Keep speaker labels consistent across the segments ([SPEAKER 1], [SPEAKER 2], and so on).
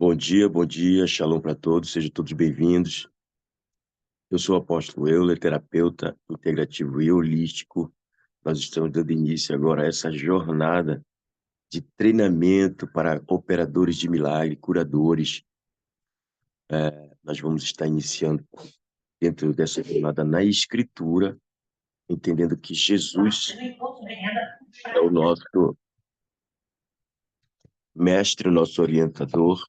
[SPEAKER 1] Bom dia, shalom para todos, sejam todos bem-vindos. Eu sou o apóstolo Euler, terapeuta integrativo e holístico. Nós estamos dando início agora a essa jornada de treinamento para operadores de milagre, curadores. Nós vamos estar iniciando dentro dessa jornada na Escritura, entendendo que Jesus é o nosso mestre, o nosso orientador.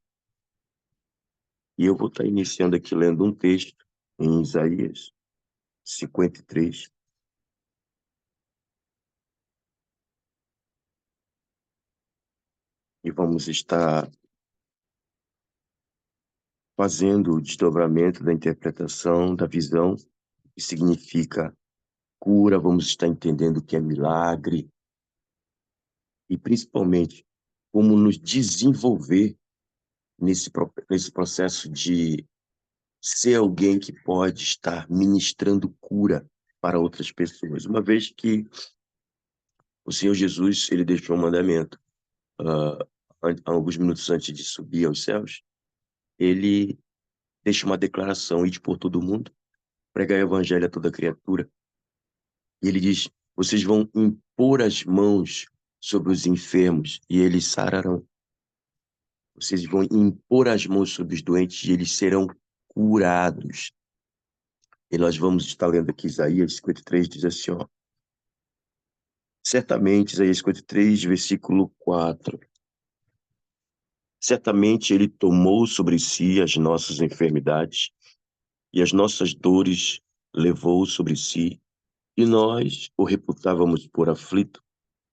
[SPEAKER 1] E eu vou estar iniciando aqui lendo um texto em Isaías 53. E vamos estar fazendo o desdobramento da interpretação, da visão, que significa cura, vamos estar entendendo o que é milagre e, principalmente, como nos desenvolver nesse processo de ser alguém que pode estar ministrando cura para outras pessoas. Uma vez que o Senhor Jesus, ele deixou um mandamento, alguns minutos antes de subir aos céus, ele deixa uma declaração: ide por todo mundo, pregar o evangelho a toda criatura. E ele diz: vocês vão impor as mãos sobre os enfermos e eles sararão. Vocês vão impor as mãos sobre os doentes e eles serão curados. E nós vamos estar lendo aqui Isaías 53, diz assim, ó. Certamente, Isaías 53, versículo 4. Certamente ele tomou sobre si as nossas enfermidades e as nossas dores levou sobre si, e nós o reputávamos por aflito,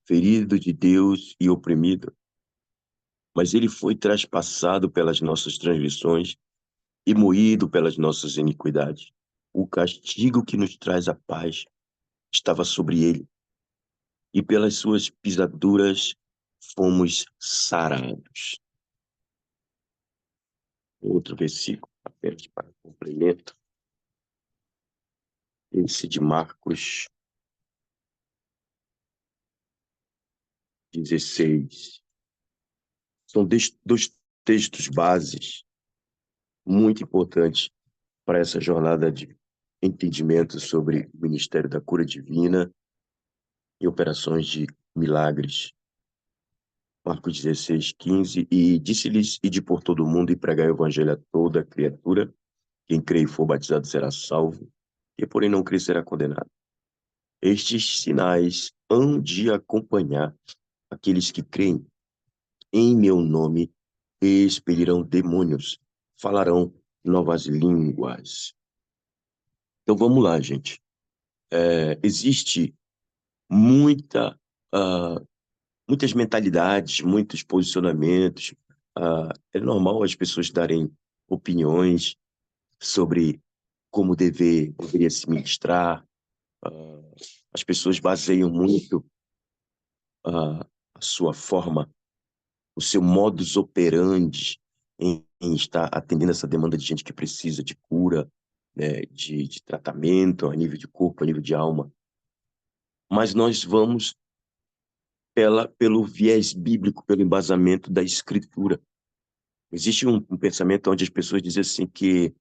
[SPEAKER 1] ferido de Deus e oprimido. Mas ele foi traspassado pelas nossas transgressões e moído pelas nossas iniquidades. O castigo que nos traz a paz estava sobre ele, e pelas suas pisaduras fomos sarados. Outro versículo, apenas para complemento, esse de Marcos 16. São dois textos bases muito importantes para essa jornada de entendimento sobre o ministério da cura divina e operações de milagres. Marcos 16, 15, e disse-lhes: ide por todo o mundo e pregai o evangelho a toda criatura. Quem crê e for batizado será salvo, e porém não crer será condenado. Estes sinais hão de acompanhar aqueles que creem. Em meu nome expelirão demônios, falarão novas línguas. Então vamos lá, gente. Existe muita muitas mentalidades, muitos posicionamentos. É normal as pessoas darem opiniões sobre como deveria se ministrar. As pessoas baseiam muito a sua forma, o seu modus operandi em estar atendendo essa demanda de gente que precisa de cura, né, de tratamento a nível de corpo, a nível de alma. Mas nós vamos pelo viés bíblico, pelo embasamento da Escritura. Existe um pensamento onde as pessoas dizem assim que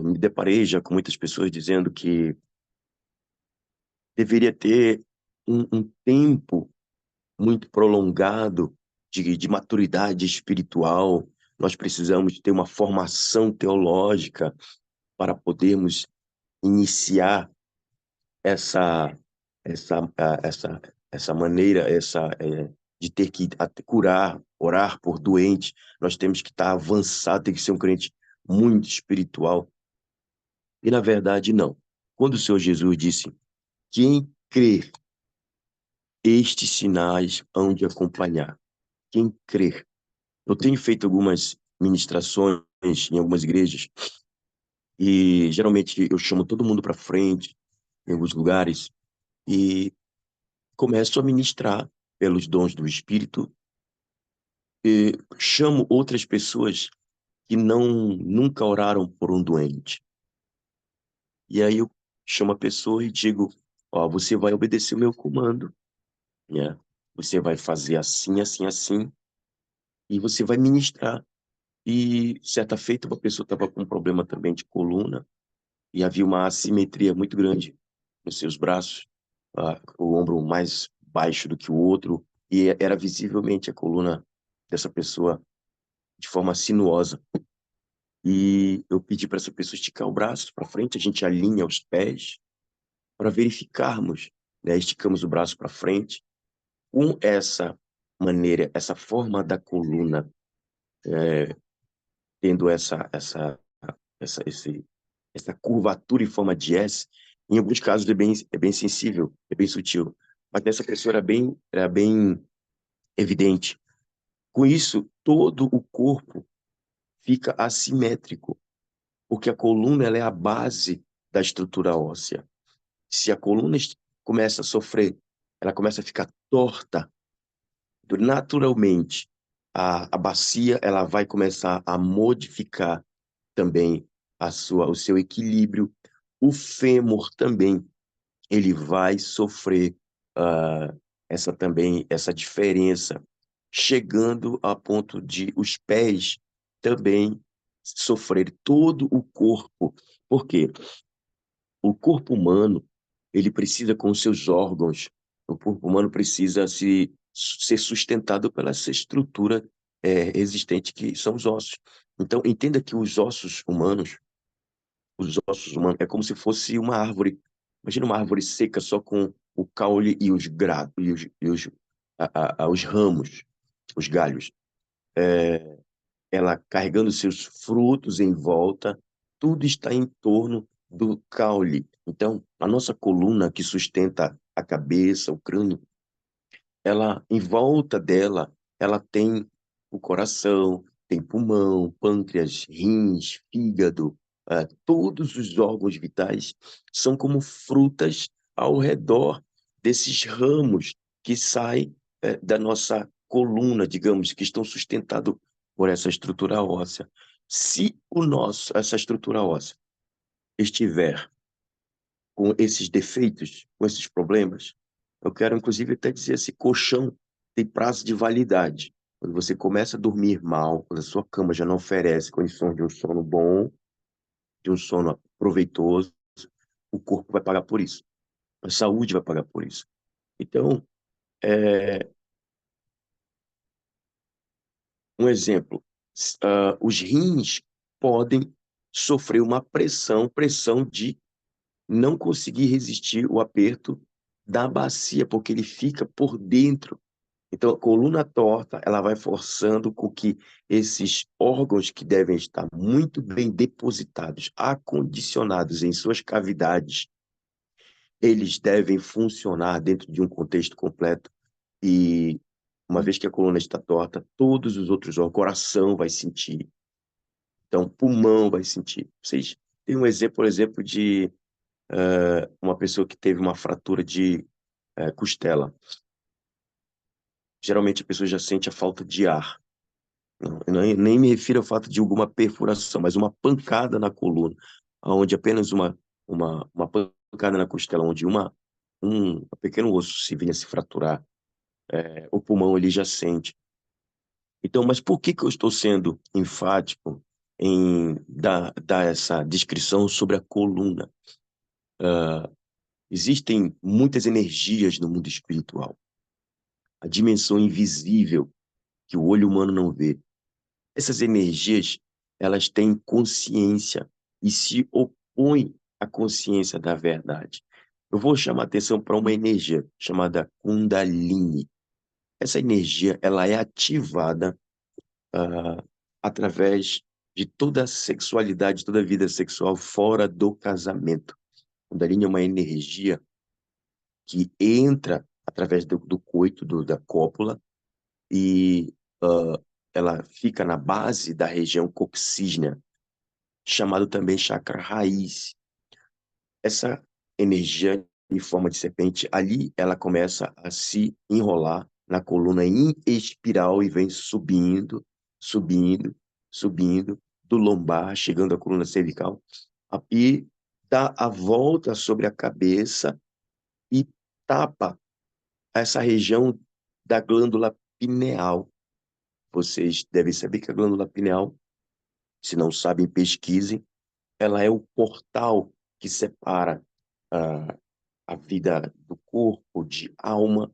[SPEAKER 1] me deparei já com muitas pessoas dizendo que deveria ter um tempo muito prolongado de maturidade espiritual. Nós precisamos ter uma formação teológica para podermos iniciar essa essa maneira de ter que curar, orar por doentes. Nós temos que estar avançado, tem que ser um crente muito espiritual. E, na verdade, não. Quando o Senhor Jesus disse: quem crer, estes sinais hão de acompanhar. Quem crer. Eu tenho feito algumas ministrações em algumas igrejas e, geralmente, eu chamo todo mundo para frente, em alguns lugares, e começo a ministrar pelos dons do Espírito e chamo outras pessoas que nunca oraram por um doente. E aí eu chamo a pessoa e digo: ó, você vai obedecer o meu comando, né? Você vai fazer assim, assim, assim, e você vai ministrar. E, certa feita, uma pessoa estava com um problema também de coluna e havia uma assimetria muito grande nos seus braços, o ombro mais baixo do que o outro, e era visivelmente a coluna dessa pessoa de forma sinuosa. E eu pedi para essa pessoa esticar o braço para frente, a gente alinha os pés para verificarmos, né? Esticamos o braço para frente. Com essa maneira, essa forma da coluna, tendo essa curvatura em forma de S, em alguns casos é bem sensível, é bem sutil. Mas nessa pessoa era bem evidente. Com isso, todo o corpo fica assimétrico, porque a coluna ela é a base da estrutura óssea. Se a coluna começa a sofrer, ela começa a ficar torta, naturalmente, a bacia ela vai começar a modificar também o seu equilíbrio. O fêmur também ele vai sofrer ah, essa diferença, chegando a ponto de os pés também sofrer todo o corpo. Por quê? O corpo humano, ele precisa com os seus órgãos, o corpo humano precisa ser sustentado pela essa estrutura existente que são os ossos. Então, entenda que os ossos humanos é como se fosse uma árvore. Imagina uma árvore seca só com o caule e os gra, os ramos, os galhos. Ela carregando seus frutos em volta, tudo está em torno do caule. Então, a nossa coluna que sustenta a cabeça, o crânio, ela em volta dela, ela tem o coração, tem pulmão, pâncreas, rins, fígado, todos os órgãos vitais são como frutas ao redor desses ramos que saem da nossa coluna, digamos, que estão sustentados por essa estrutura óssea. Se essa estrutura óssea estiver com esses defeitos, com esses problemas, eu quero inclusive até dizer esse colchão tem prazo de validade. Quando você começa a dormir mal, quando a sua cama já não oferece condições de um sono bom, de um sono proveitoso, o corpo vai pagar por isso. A saúde vai pagar por isso. Então, um exemplo, os rins podem sofrer uma pressão de não conseguir resistir o aperto da bacia, porque ele fica por dentro. Então, a coluna torta, ela vai forçando com que esses órgãos que devem estar muito bem depositados, acondicionados em suas cavidades, eles devem funcionar dentro de um contexto completo. E uma vez que a coluna está torta, todos os outros órgãos, o coração vai sentir, então, o pulmão vai sentir. Vocês têm um exemplo, por exemplo, de uma pessoa que teve uma fratura de costela. Geralmente a pessoa já sente a falta de ar. Não, eu nem me refiro ao fato de alguma perfuração, mas uma pancada na coluna, onde apenas uma pancada na costela, onde um pequeno osso se vinha se fraturar, o pulmão ele já sente. Então, mas por que que eu estou sendo enfático em dar essa descrição sobre a coluna? Existem muitas energias no mundo espiritual, a dimensão invisível que o olho humano não vê. Essas energias, elas têm consciência e se opõem à consciência da verdade. Eu vou chamar a atenção para uma energia chamada Kundalini. Essa energia, ela é ativada através de toda a sexualidade, toda a vida sexual fora do casamento. Kundalini é uma energia que entra através do coito, da cópula, e ela fica na base da região coxígea, chamado também chakra raiz. Essa energia em forma de serpente, ali ela começa a se enrolar na coluna em espiral e vem subindo, subindo, subindo, do lombar, chegando à coluna cervical, e dá a volta sobre a cabeça e tapa essa região da glândula pineal. Vocês devem saber que a glândula pineal Se não sabem, pesquisem. Ela é o portal que separa ah, a vida do corpo, de alma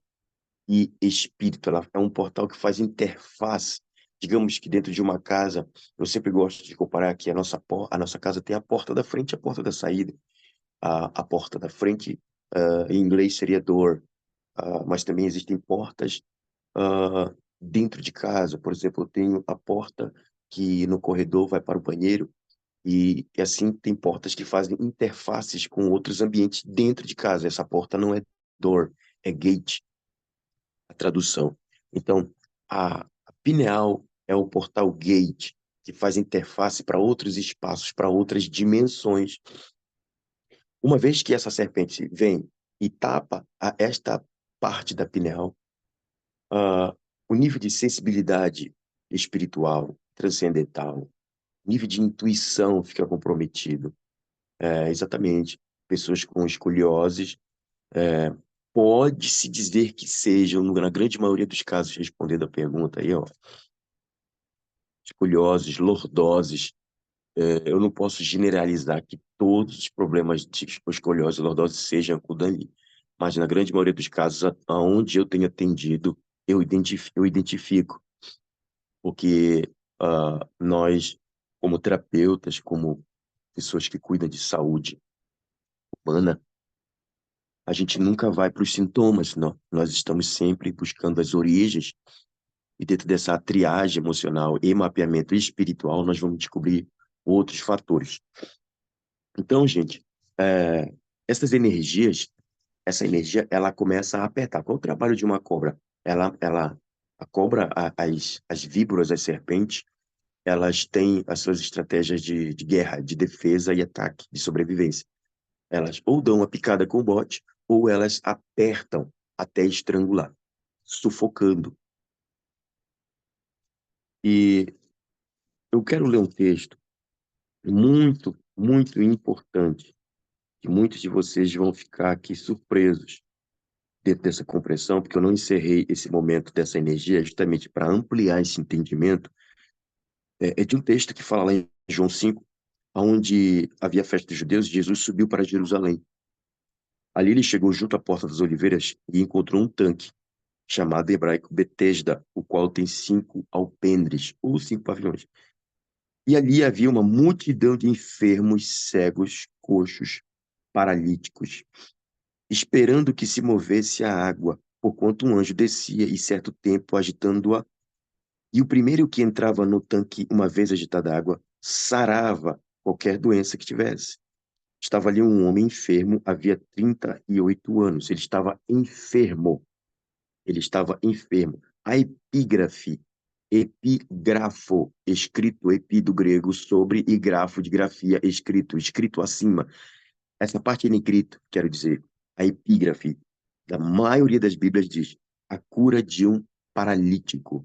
[SPEAKER 1] e espírito. Ela é um portal que faz interface. Digamos que dentro de uma casa, eu sempre gosto de comparar que a nossa casa tem a porta da frente e a porta da saída. A porta da frente, em inglês, seria door, mas também existem portas dentro de casa. Por exemplo, eu tenho a porta que no corredor vai para o banheiro, e assim tem portas que fazem interfaces com outros ambientes dentro de casa. Essa porta não é door, é gate, a tradução. Então, a pineal é o portal gate, que faz interface para outros espaços, para outras dimensões. Uma vez que essa serpente vem e tapa esta parte da pineal, ah, o nível de sensibilidade espiritual, transcendental, nível de intuição fica comprometido. Exatamente. Pessoas com escolioses, é, pode-se dizer que sejam, na grande maioria dos casos, respondendo a pergunta aí, ó, escolioses, lordoses. Eu não posso generalizar que todos os problemas de escoliose e lordose sejam com o Dani, mas na grande maioria dos casos, aonde eu tenho atendido, eu identifico, porque nós, como terapeutas, como pessoas que cuidam de saúde humana, a gente nunca vai para os sintomas, não. Nós estamos sempre buscando as origens, e dentro dessa triagem emocional e mapeamento espiritual, nós vamos descobrir outros fatores. Então, gente, é, essas energias, essa energia, ela começa a apertar. Qual é o trabalho de uma cobra? A cobra, as víboras, as serpentes, elas têm as suas estratégias de guerra, de defesa e ataque, de sobrevivência. Elas ou dão uma picada com o bote, ou elas apertam até estrangular, sufocando. E eu quero ler um texto muito, muito importante, que muitos de vocês vão ficar aqui surpresos dentro dessa compreensão, porque eu não encerrei esse momento dessa energia justamente para ampliar esse entendimento. É de um texto que fala lá em João 5, onde havia a festa dos judeus, e Jesus subiu para Jerusalém. Ali ele chegou junto à Porta das Oliveiras e encontrou um tanque, chamado em hebraico Betesda, o qual tem 5 alpendres, ou 5 pavilhões. E ali havia uma multidão de enfermos, cegos, coxos, paralíticos, esperando que se movesse a água, porquanto um anjo descia e certo tempo agitando-a, e o primeiro que entrava no tanque, uma vez agitada a água, sarava qualquer doença que tivesse. Estava ali um homem enfermo, havia 38 anos. Ele estava enfermo. Ele estava enfermo. A epígrafe, epigrafo, escrito epi do grego, sobre e grafo de grafia, escrito, escrito acima. Essa parte em negrito, quero dizer, a epígrafe da maioria das Bíblias diz a cura de um paralítico.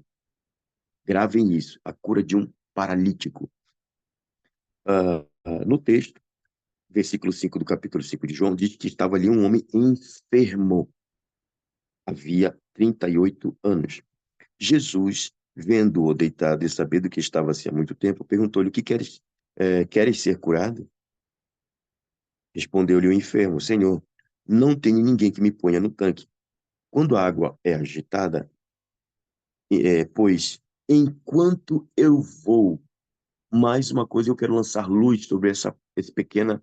[SPEAKER 1] Gravem isso, a cura de um paralítico. No texto, versículo 5 do capítulo 5 de João, diz que estava ali um homem enfermo, havia 38 anos. Jesus, vendo-o deitado e sabendo que estava assim há muito tempo, perguntou-lhe: O que queres? Queres ser curado? Respondeu-lhe o enfermo: Senhor, não tenho ninguém que me ponha no tanque quando a água é agitada, pois enquanto eu vou, mais uma coisa, eu quero lançar luz sobre essa pequena,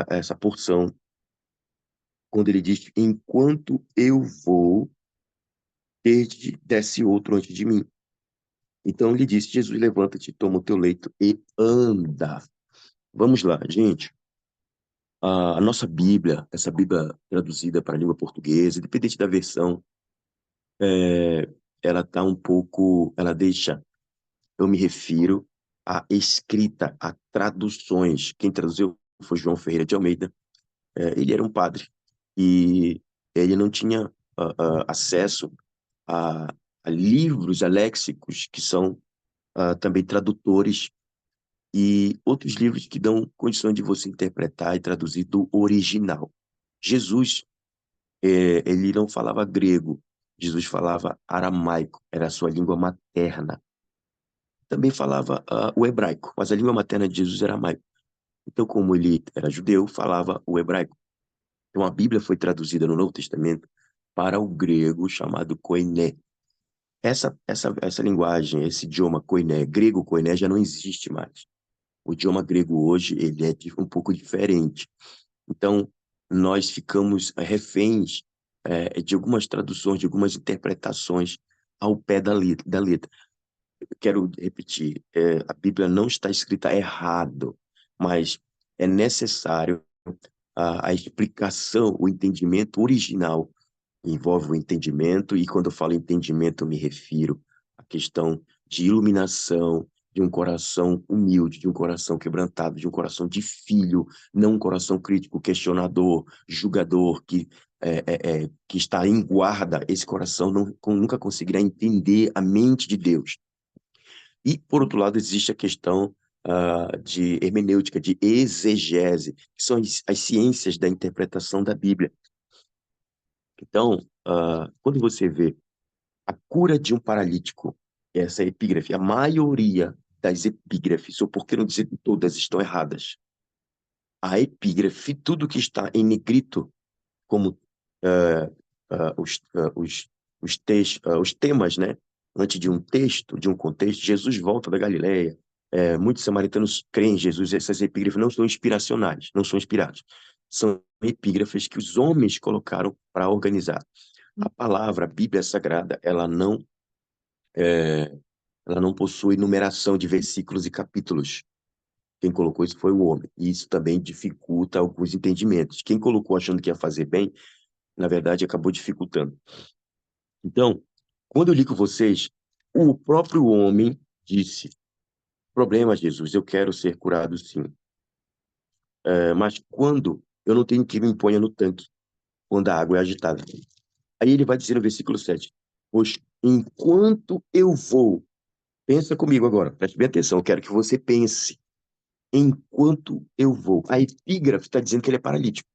[SPEAKER 1] essa porção, quando ele diz: Enquanto eu vou, desce outro antes de mim. Então ele disse: Jesus, levanta-te, toma o teu leito e anda. Vamos lá, gente. A nossa Bíblia, essa Bíblia traduzida para a língua portuguesa, independente da versão, é, ela tá um pouco, ela deixa, eu me refiro à escrita, a traduções. Quem traduziu foi João Ferreira de Almeida. Ele era um padre e ele não tinha acesso a, a livros, a léxicos, que são também tradutores e outros livros que dão condições de você interpretar e traduzir do original. Jesus, ele não falava grego, Jesus falava aramaico, era a sua língua materna. também falava o hebraico, mas a língua materna de Jesus era aramaico. Então, como ele era judeu, falava o hebraico. Então, a Bíblia foi traduzida no Novo Testamento para o grego chamado koiné. Essa linguagem, esse idioma koiné, grego koiné, já não existe mais. O idioma grego hoje ele é um pouco diferente. Então, nós ficamos reféns de algumas traduções, de algumas interpretações ao pé da letra. Quero repetir, a Bíblia não está escrita errado, mas é necessário a explicação, o entendimento original envolve o entendimento, e quando eu falo entendimento, eu me refiro à questão de iluminação, de um coração humilde, de um coração quebrantado, de um coração de filho, não um coração crítico, questionador, julgador, que está em guarda. Esse coração nunca conseguirá entender a mente de Deus. E, por outro lado, existe a questão de hermenêutica, de exegese, que são as ciências da interpretação da Bíblia. Então, quando você vê a cura de um paralítico, essa epígrafe, a maioria das epígrafes, ou por que não dizer que todas estão erradas, a epígrafe, tudo que está em negrito, como ah, os temas, né? Antes de um texto, de um contexto, Jesus volta da Galileia. Muitos samaritanos creem em Jesus. Essas epígrafes não são inspiracionais, não são inspirados. São epígrafes que os homens colocaram para organizar. A palavra, a Bíblia Sagrada, é, ela não possui numeração de versículos e capítulos. Quem colocou isso foi o homem. E isso também dificulta alguns entendimentos. Quem colocou achando que ia fazer bem, na verdade, acabou dificultando. Então, quando eu li com vocês, o próprio homem disse: problema, Jesus, eu quero ser curado sim. Mas quando eu não tenho que me imponha no tanque, quando a água é agitada. Aí ele vai dizer no versículo 7: pois enquanto eu vou, pensa comigo agora, preste bem atenção, eu quero que você pense. Enquanto eu vou. A epígrafe está dizendo que ele é paralítico.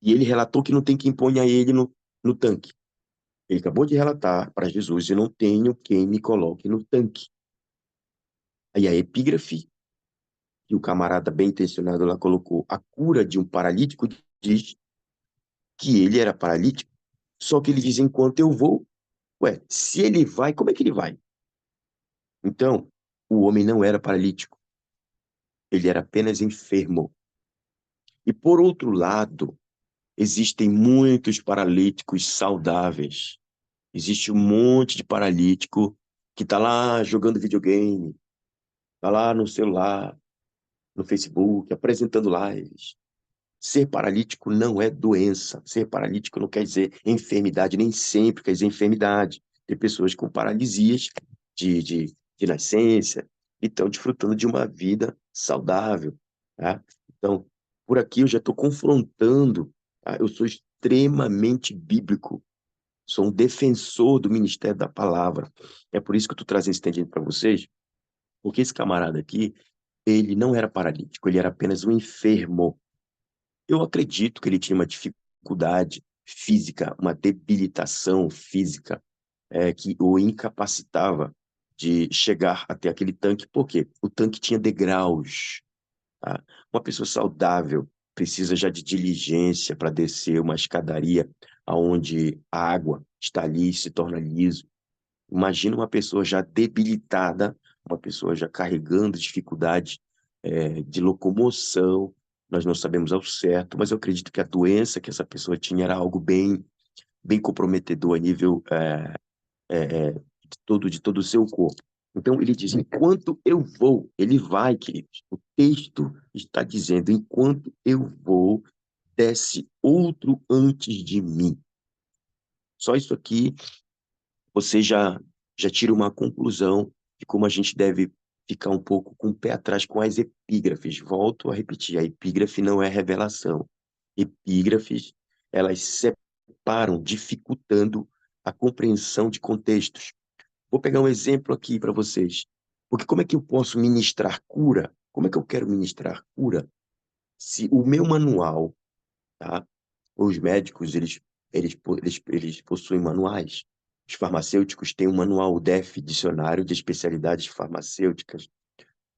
[SPEAKER 1] E ele relatou que não tem que impor a ele no tanque. Ele acabou de relatar para Jesus: eu não tenho quem me coloque no tanque. Aí a epígrafe, que o camarada bem intencionado lá colocou, a cura de um paralítico, diz que ele era paralítico. Só que ele diz: enquanto eu vou. Ué, se ele vai, como é que ele vai? Então, o homem não era paralítico. Ele era apenas enfermo. E por outro lado, existem muitos paralíticos saudáveis. Existe um monte de paralítico que está lá jogando videogame, está lá no celular, no Facebook, apresentando lives. Ser paralítico não é doença. Ser paralítico não quer dizer enfermidade, nem sempre quer dizer enfermidade. Tem pessoas com paralisias de nascença e estão desfrutando de uma vida saudável. Tá? Então, por aqui eu já estou confrontando. Tá? Eu sou extremamente bíblico. Sou um defensor do ministério da palavra. É por isso que eu estou trazendo esse entendimento para vocês, porque esse camarada aqui, ele não era paralítico, ele era apenas um enfermo. Eu acredito que ele tinha uma dificuldade física, uma debilitação física, que o incapacitava de chegar até aquele tanque. Por quê? O tanque tinha degraus. Tá? Uma pessoa saudável precisa já de diligência para descer uma escadaria aonde a água está ali e se torna liso. Imagina uma pessoa já debilitada, uma pessoa já carregando dificuldades de locomoção. Nós não sabemos ao certo, mas eu acredito que a doença que essa pessoa tinha era algo bem comprometedor a nível de todo o seu corpo. Então ele diz: enquanto eu vou, ele vai, queridos. O texto está dizendo: enquanto eu vou, desce outro antes de mim. Só isso aqui você já tira uma conclusão de como a gente deve ficar um pouco com o pé atrás com as epígrafes. Volto a repetir, a epígrafe não é revelação. Epígrafes, elas separam, dificultando a compreensão de contextos. Vou pegar um exemplo aqui para vocês. Porque como é que eu posso ministrar cura? Como é que eu quero ministrar cura se o meu manual, tá? Os médicos, eles possuem manuais. Os farmacêuticos têm um manual DEF, Dicionário de Especialidades Farmacêuticas.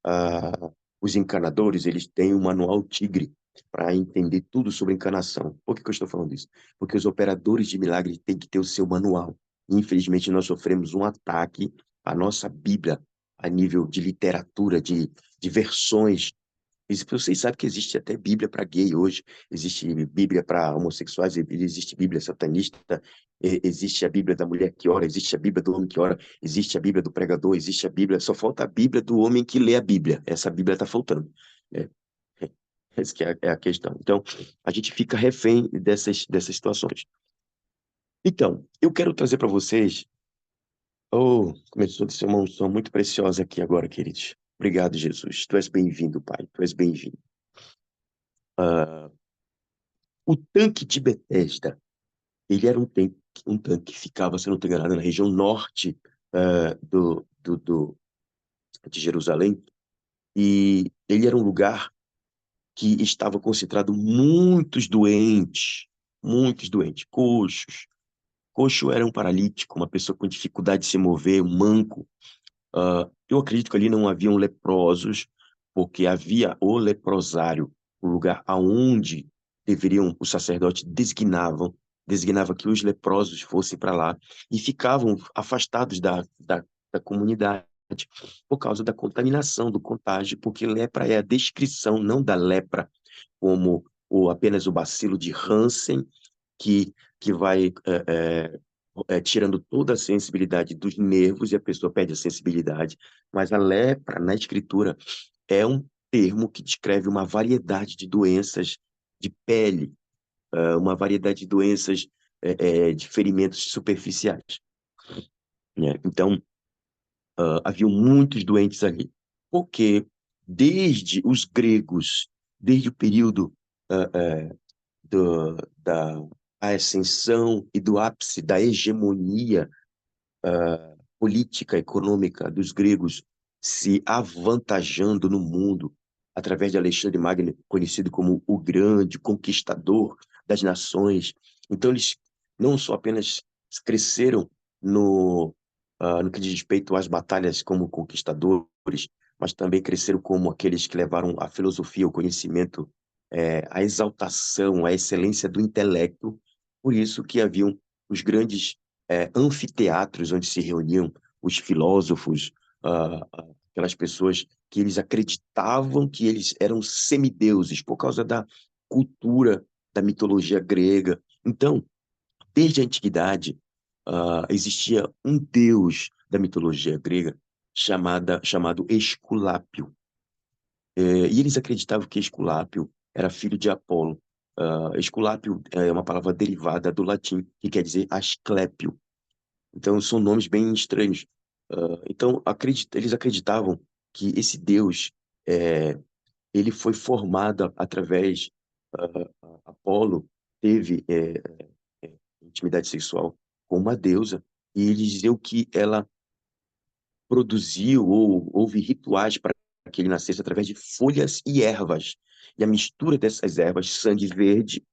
[SPEAKER 1] Ah, os encanadores, eles têm um manual Tigre para entender tudo sobre encanação. Por que que eu estou falando isso? Porque os operadores de milagre têm que ter o seu manual. Infelizmente, nós sofremos um ataque à nossa Bíblia a nível de literatura, de versões. Vocês sabem que existe até Bíblia para gay hoje, existe Bíblia para homossexuais, existe Bíblia satanista, existe a Bíblia da mulher que ora, existe a Bíblia do homem que ora, existe a Bíblia do pregador, existe a Bíblia, só falta a Bíblia do homem que lê a Bíblia. Essa Bíblia está faltando. É, essa que é a questão. Então, a gente fica refém dessas situações. Então, eu quero trazer para vocês. Oh, começou a ser uma unção muito preciosa aqui agora, queridos. Obrigado, Jesus. Tu és bem-vindo, Pai. Tu és bem-vindo. Ah, o tanque de Betesda, ele era um tanque que ficava, se eu não estou enganado, na região norte de Jerusalém, e ele era um lugar que estava concentrado muitos doentes, coxos. Coxo era um paralítico, uma pessoa com dificuldade de se mover, um manco. Eu acredito que ali não haviam leprosos, porque havia o leprosário, o lugar aonde os sacerdotes designava que os leprosos fossem para lá e ficavam afastados da comunidade por causa da contaminação, do contágio, porque lepra é a descrição, não da lepra como apenas o bacilo de Hansen, que vai tirando toda a sensibilidade dos nervos e a pessoa perde a sensibilidade. Mas a lepra, na escritura, é um termo que descreve uma variedade de doenças de pele, uma variedade de doenças, de ferimentos superficiais, né? Então, haviam muitos doentes ali, porque desde os gregos, desde o período ah, da ascensão e do ápice da hegemonia política econômica dos gregos se avantajando no mundo através de Alexandre Magno, conhecido como o grande conquistador das nações. Então, eles não só apenas cresceram no que diz respeito às batalhas como conquistadores, mas também cresceram como aqueles que levaram a filosofia, o conhecimento, a exaltação, a excelência do intelecto. Por isso que haviam os grandes anfiteatros onde se reuniam os filósofos, aquelas pessoas que eles acreditavam que eles eram semideuses por causa da cultura da mitologia grega. Então, desde a antiguidade, existia um deus da mitologia grega chamado Esculápio. E eles acreditavam que Esculápio era filho de Apolo. Esculápio é uma palavra derivada do latim, que quer dizer Asclépio. Então, são nomes bem estranhos. Então, eles acreditavam que esse Deus, é, ele foi formado através, Apolo teve intimidade sexual com uma deusa, e eles diziam que ela produziu ou houve rituais para que ele nascesse através de folhas e ervas. E a mistura dessas ervas, sangue verde,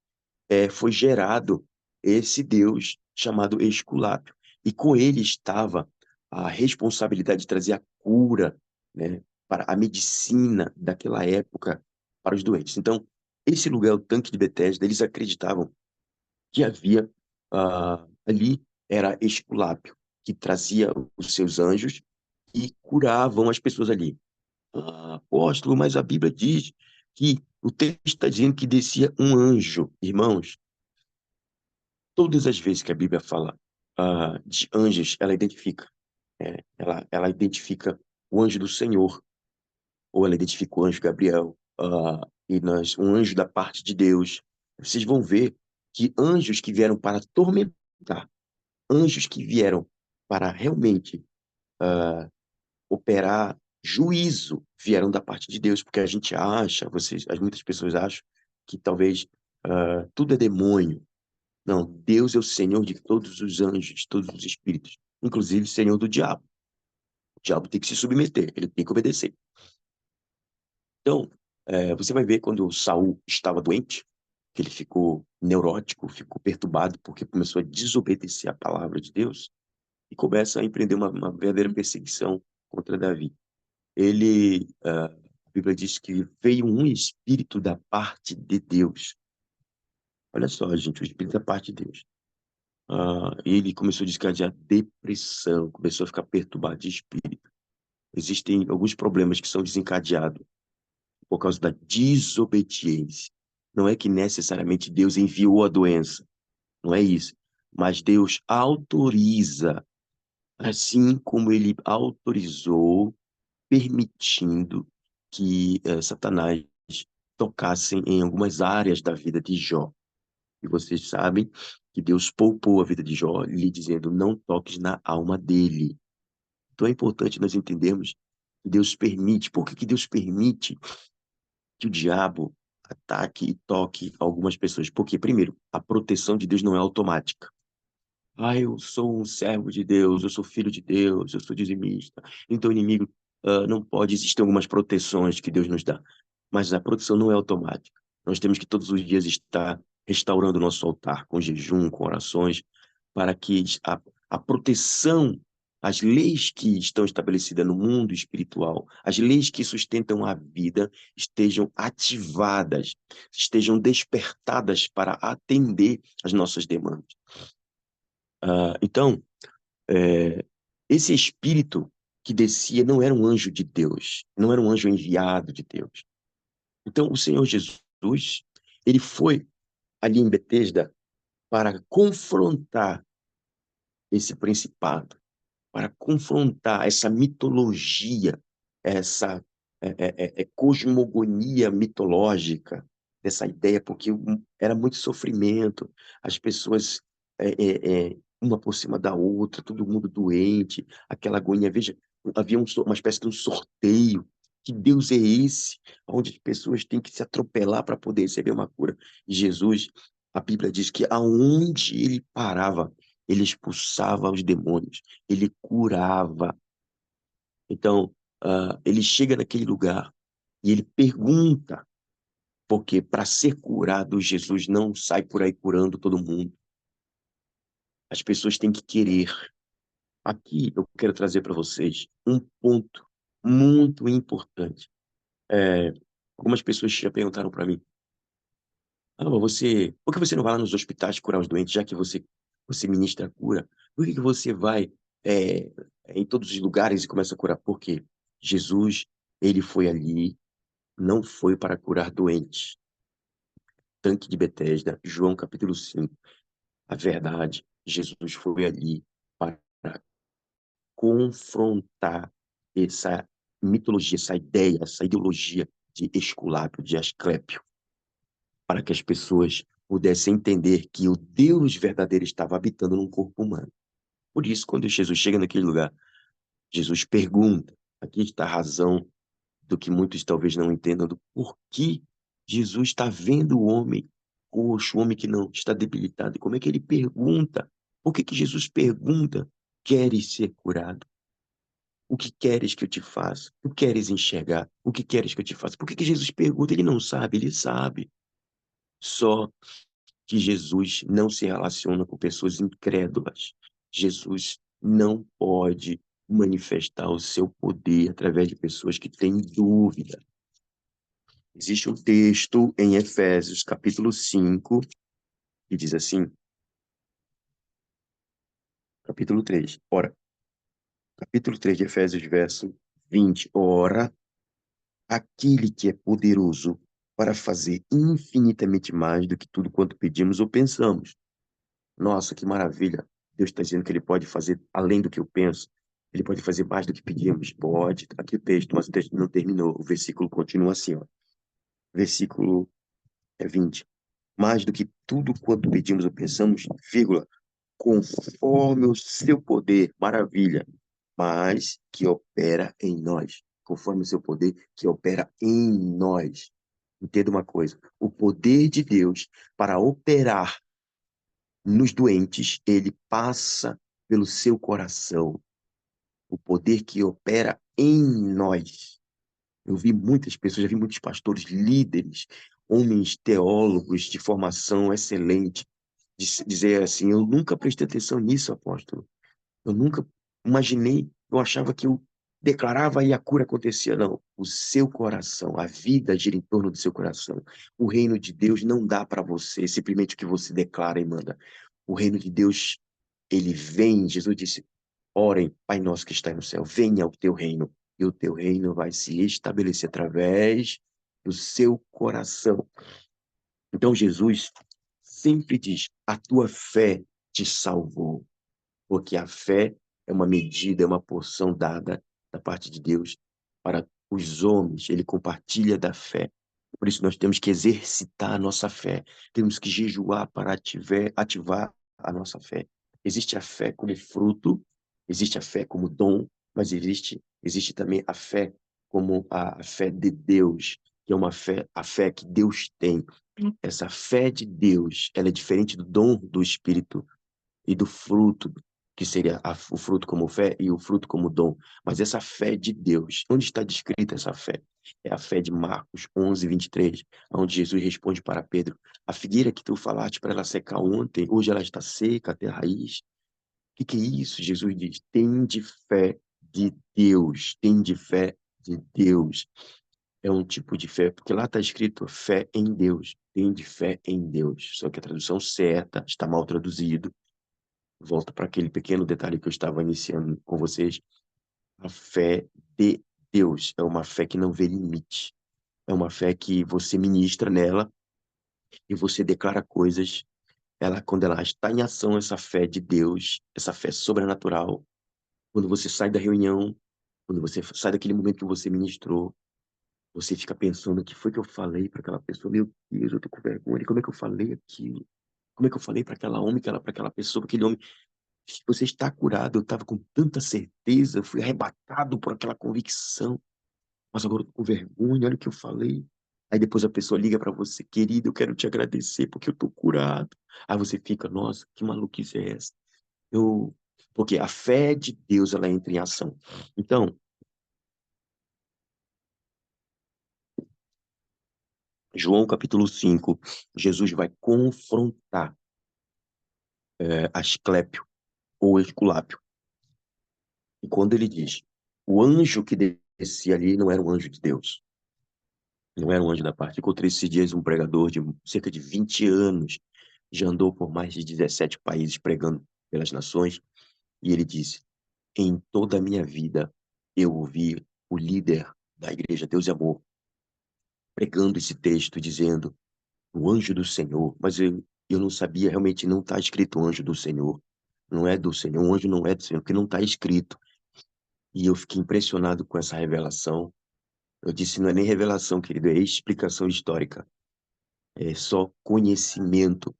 [SPEAKER 1] foi gerado esse Deus chamado Esculápio. E com ele estava a responsabilidade de trazer a cura, né, para a medicina daquela época para os doentes. Então, esse lugar, o tanque de Betesda, eles acreditavam que havia ali era Esculápio, que trazia os seus anjos e curavam as pessoas ali. Apóstolo, mas a Bíblia diz que o texto está dizendo que descia um anjo. Irmãos, todas as vezes que a Bíblia fala de anjos, ela identifica. Ela identifica o anjo do Senhor, ou ela identifica o anjo Gabriel, um anjo da parte de Deus. Vocês vão ver que anjos que vieram para atormentar, anjos que vieram para realmente operar juízo, vieram da parte de Deus, porque a gente acha, muitas pessoas acham que talvez tudo é demônio. Não, Deus é o Senhor de todos os anjos, todos os espíritos, inclusive Senhor do diabo. O diabo tem que se submeter, ele tem que obedecer. Então, você vai ver quando Saul estava doente, que ele ficou neurótico, ficou perturbado, porque começou a desobedecer a palavra de Deus. e começa a empreender uma verdadeira perseguição contra Davi. A Bíblia diz que veio um espírito da parte de Deus. Olha só, gente, o espírito da parte de Deus. Ele começou a desencadear depressão, começou a ficar perturbado de espírito. Existem alguns problemas que são desencadeados por causa da desobediência. Não é que necessariamente Deus enviou a doença, não é isso. Mas Deus autoriza, assim como ele autorizou, permitindo que Satanás tocasse em algumas áreas da vida de Jó. E vocês sabem que Deus poupou a vida de Jó, lhe dizendo: não toques na alma dele. Então é importante nós entendermos que Deus permite. Por que que Deus permite que o diabo ataque e toque algumas pessoas? Porque, primeiro, a proteção de Deus não é automática. Eu sou um servo de Deus, eu sou filho de Deus, eu sou dizimista. Então, o inimigo não pode. Existir algumas proteções que Deus nos dá, mas a proteção não é automática. Nós temos que todos os dias estar restaurando o nosso altar com jejum, com orações, para que a proteção, as leis que estão estabelecidas no mundo espiritual, as leis que sustentam a vida, estejam ativadas, estejam despertadas para atender às nossas demandas. Então, esse espírito que descia não era um anjo de Deus, não era um anjo enviado de Deus. Então, o Senhor Jesus, ele foi ali em Betesda para confrontar esse principado, para confrontar essa mitologia, essa cosmogonia mitológica dessa ideia, porque era muito sofrimento, as pessoas uma por cima da outra, todo mundo doente, aquela agonia. Veja, havia uma espécie de um sorteio. Que Deus é esse, onde as pessoas têm que se atropelar para poder receber uma cura? E Jesus, a Bíblia diz que aonde ele parava, ele expulsava os demônios, ele curava. Então, ele chega naquele lugar e ele pergunta, porque para ser curado, Jesus não sai por aí curando todo mundo. As pessoas têm que querer. Aqui eu quero trazer para vocês um ponto muito importante. É, Algumas pessoas já perguntaram para mim: por que você não vai lá nos hospitais curar os doentes, já que você ministra a cura? Por que que você vai é, em todos os lugares e começa a curar? Porque Jesus, ele foi ali, não foi para curar doentes. Tanque de Betesda, João capítulo 5. A verdade, Jesus foi ali para confrontar essa mitologia, essa ideia, essa ideologia de Esculápio, de Asclépio, para que as pessoas pudessem entender que o Deus verdadeiro estava habitando num corpo humano. Por isso, quando Jesus chega naquele lugar, Jesus pergunta, aqui está a razão do que muitos talvez não entendam, do porquê Jesus está vendo o homem coxo, o homem que não está debilitado, e como é que ele pergunta, por que que Jesus pergunta, queres ser curado? O que queres que eu te faça? Tu queres enxergar? O que queres que eu te faça? Por que que Jesus pergunta? Ele não sabe, ele sabe. Só que Jesus não se relaciona com pessoas incrédulas. Jesus não pode manifestar o seu poder através de pessoas que têm dúvida. Existe um texto em Efésios, capítulo 5, que diz assim, capítulo 3. Ora, capítulo 3 de Efésios, verso 20. Ora, aquele que é poderoso para fazer infinitamente mais do que tudo quanto pedimos ou pensamos. Nossa, que maravilha! Deus está dizendo que Ele pode fazer além do que eu penso. Ele pode fazer mais do que pedimos. Pode. Aqui o texto, mas o texto não terminou. O versículo continua assim, ó. Versículo 20. Mais do que tudo quanto pedimos ou pensamos, vírgula, conforme o seu poder, maravilha, mas que opera em nós. Conforme o seu poder que opera em nós. Entenda uma coisa: o poder de Deus para operar nos doentes, ele passa pelo seu coração. O poder que opera em nós. Eu vi muitas pessoas, já vi muitos pastores, líderes, homens teólogos de formação excelente, dizer assim: eu nunca prestei atenção nisso, apóstolo. Eu nunca imaginei, eu achava que eu declarava e a cura acontecia. Não, o seu coração, a vida gira em torno do seu coração. O reino de Deus não dá para você simplesmente o que você declara e manda. O reino de Deus, ele vem, Jesus disse, orem, Pai nosso que está no céu, venha o teu reino, e o teu reino vai se estabelecer através do seu coração. Então Jesus sempre diz, a tua fé te salvou. Porque a fé é uma medida, é uma porção dada da parte de Deus para os homens. Ele compartilha da fé. Por isso nós temos que exercitar a nossa fé. Temos que jejuar para ativar a nossa fé. Existe a fé como fruto, existe a fé como dom, mas existe também a fé como a fé de Deus, que é uma fé, a fé que Deus tem. Essa fé de Deus, ela é diferente do dom do Espírito e do fruto, que seria o fruto como fé e o fruto como dom. Mas essa fé de Deus, onde está descrita essa fé? É a fé de Marcos 11:23, onde Jesus responde para Pedro, a figueira que tu falaste para ela secar ontem, hoje ela está seca até a raiz. O que é isso? Jesus diz, tende fé de Deus, tende fé de Deus. É um tipo de fé, porque lá está escrito fé em Deus, tende fé em Deus. Só que a tradução certa está mal traduzido. Volto para aquele pequeno detalhe que eu estava iniciando com vocês. A fé de Deus é uma fé que não vê limite. É uma fé que você ministra nela e você declara coisas. Quando ela está em ação, essa fé de Deus, essa fé sobrenatural, quando você sai da reunião, quando você sai daquele momento que você ministrou, você fica pensando o que foi que eu falei para aquela pessoa. Meu Deus, eu tô com vergonha. Como é que eu falei aquilo? Como é que eu falei para aquela homem, para aquela pessoa, para aquele homem? Você está curado. Eu estava com tanta certeza, eu fui arrebatado por aquela convicção, mas agora eu tô com vergonha, olha o que eu falei. Aí depois a pessoa liga para você, querido, eu quero te agradecer porque eu tô curado. Aí você fica, nossa, que maluquice é essa? Eu... Porque a fé de Deus, ela entra em ação. Então, João capítulo 5, Jesus vai confrontar Asclépio ou Esculápio. E quando ele diz, o anjo que descia ali não era um anjo de Deus, não era um anjo da parte. Encontrei esses dias um pregador de cerca de 20 anos, já andou por mais de 17 países pregando pelas nações, e ele disse: em toda a minha vida eu ouvi o líder da igreja Deus e Amor pregando esse texto, dizendo: o anjo do Senhor. Mas eu não sabia, realmente não está escrito anjo do Senhor. Não é do Senhor, um anjo não é do Senhor, porque não está escrito. E eu fiquei impressionado com essa revelação. Eu disse: não é nem revelação, querido, é explicação histórica. É só conhecimento.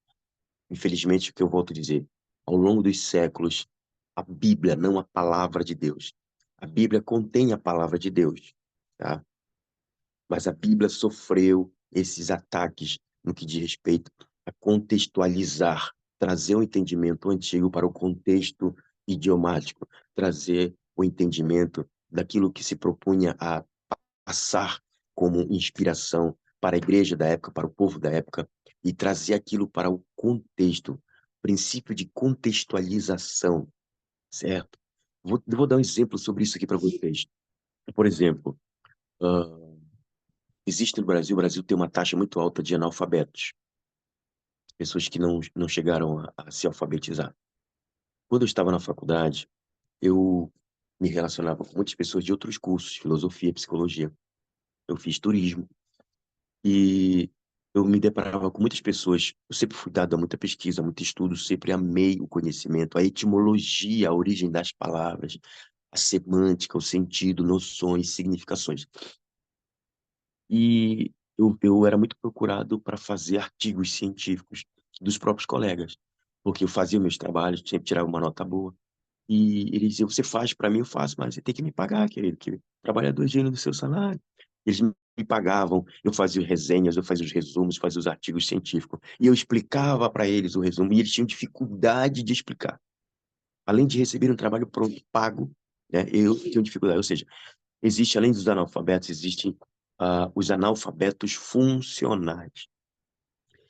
[SPEAKER 1] Infelizmente, o que eu volto a dizer, ao longo dos séculos, a Bíblia, não a palavra de Deus. A Bíblia contém a palavra de Deus, tá? Mas a Bíblia sofreu esses ataques no que diz respeito a contextualizar, trazer o entendimento antigo para o contexto idiomático, trazer o entendimento daquilo que se propunha a passar como inspiração para a igreja da época, para o povo da época, e trazer aquilo para o contexto, princípio de contextualização, certo? Vou dar um exemplo sobre isso aqui para vocês. Por exemplo, uh, existe no Brasil, o Brasil tem uma taxa muito alta de analfabetos, pessoas que não chegaram a se alfabetizar. Quando eu estava na faculdade, eu me relacionava com muitas pessoas de outros cursos, filosofia, psicologia. Eu fiz turismo, e eu me deparava com muitas pessoas. Eu sempre fui dado a muita pesquisa, a muito estudo, sempre amei o conhecimento, a etimologia, a origem das palavras, a semântica, o sentido, noções, significações. E eu era muito procurado para fazer artigos científicos dos próprios colegas, porque eu fazia meus trabalhos, sempre tirava uma nota boa. E ele dizia, você faz para mim, eu faço, mas você tem que me pagar, querido, que trabalhador digno do seu salário. Eles me pagavam, eu fazia resenhas, eu fazia os resumos, fazia os artigos científicos. E eu explicava para eles o resumo, e eles tinham dificuldade de explicar. Além de receber um trabalho pronto, pago, né, eu tinha dificuldade. Ou seja, existe, além dos analfabetos, existem os analfabetos funcionais.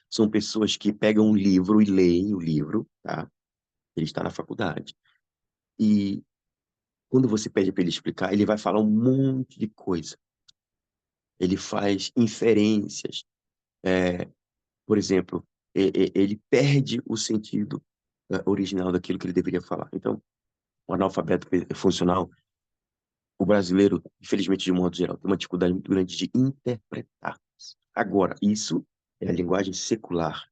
[SPEAKER 1] São pessoas que pegam um livro e leem o livro, tá? Ele está na faculdade. E quando você pede para ele explicar, ele vai falar um monte de coisa. Ele faz inferências. É, por exemplo, ele perde o sentido original daquilo que ele deveria falar. Então, o analfabeto funcional, o brasileiro, infelizmente, de modo geral, tem uma dificuldade muito grande de interpretar. Agora, isso é a linguagem secular,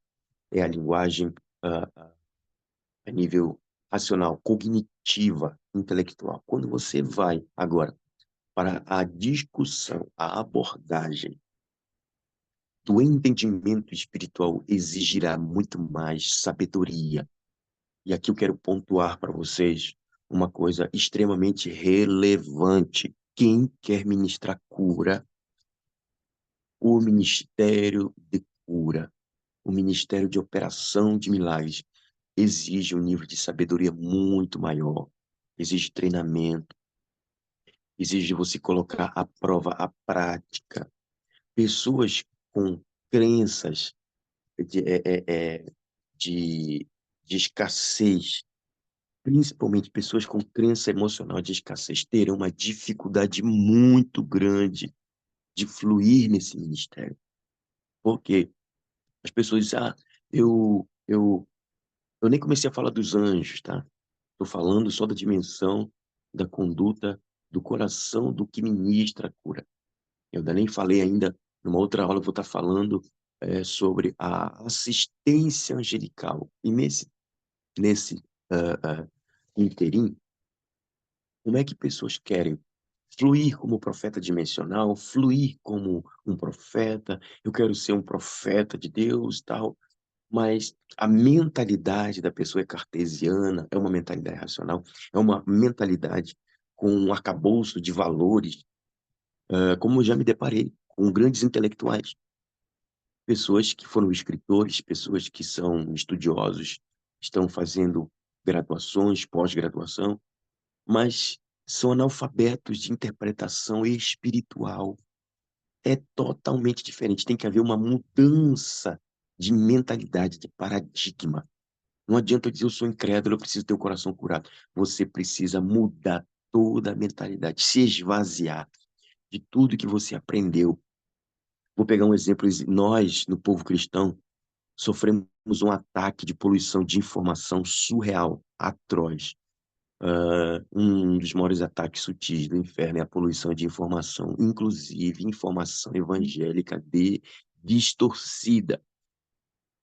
[SPEAKER 1] é a linguagem a nível racional, cognitiva, intelectual. Quando você vai agora para a discussão, a abordagem do entendimento espiritual, exigirá muito mais sabedoria. E aqui eu quero pontuar para vocês uma coisa extremamente relevante. Quem quer ministrar cura, o ministério de cura, o ministério de operação de milagres, exige um nível de sabedoria muito maior, exige treinamento, exige você colocar à prova a prática. Pessoas com crenças de, de, de escassez, principalmente pessoas com crença emocional de escassez, terão uma dificuldade muito grande de fluir nesse ministério. Porque as pessoas dizem, eu, eu, eu nem comecei a falar dos anjos, tá? Estou falando só da dimensão da conduta do coração do que ministra a cura. Eu ainda nem falei ainda, numa outra aula eu vou estar falando sobre a assistência angelical. E nesse interim, como é que pessoas querem fluir como profeta dimensional, fluir como um profeta, eu quero ser um profeta de Deus, tal, mas a mentalidade da pessoa é cartesiana, é uma mentalidade racional, é uma mentalidade com um arcabouço de valores, como eu já me deparei com grandes intelectuais, pessoas que foram escritores, pessoas que são estudiosos, estão fazendo graduações, pós-graduação, mas são analfabetos de interpretação espiritual. É totalmente diferente. Tem que haver uma mudança de mentalidade, de paradigma. Não adianta eu dizer eu sou incrédulo, eu preciso ter o coração curado. Você precisa mudar toda a mentalidade, se esvaziar de tudo que você aprendeu. Vou pegar um exemplo. Nós, no povo cristão, sofremos um ataque de poluição de informação surreal, atroz. Um dos maiores ataques sutis do inferno é a poluição de informação, inclusive informação evangélica distorcida.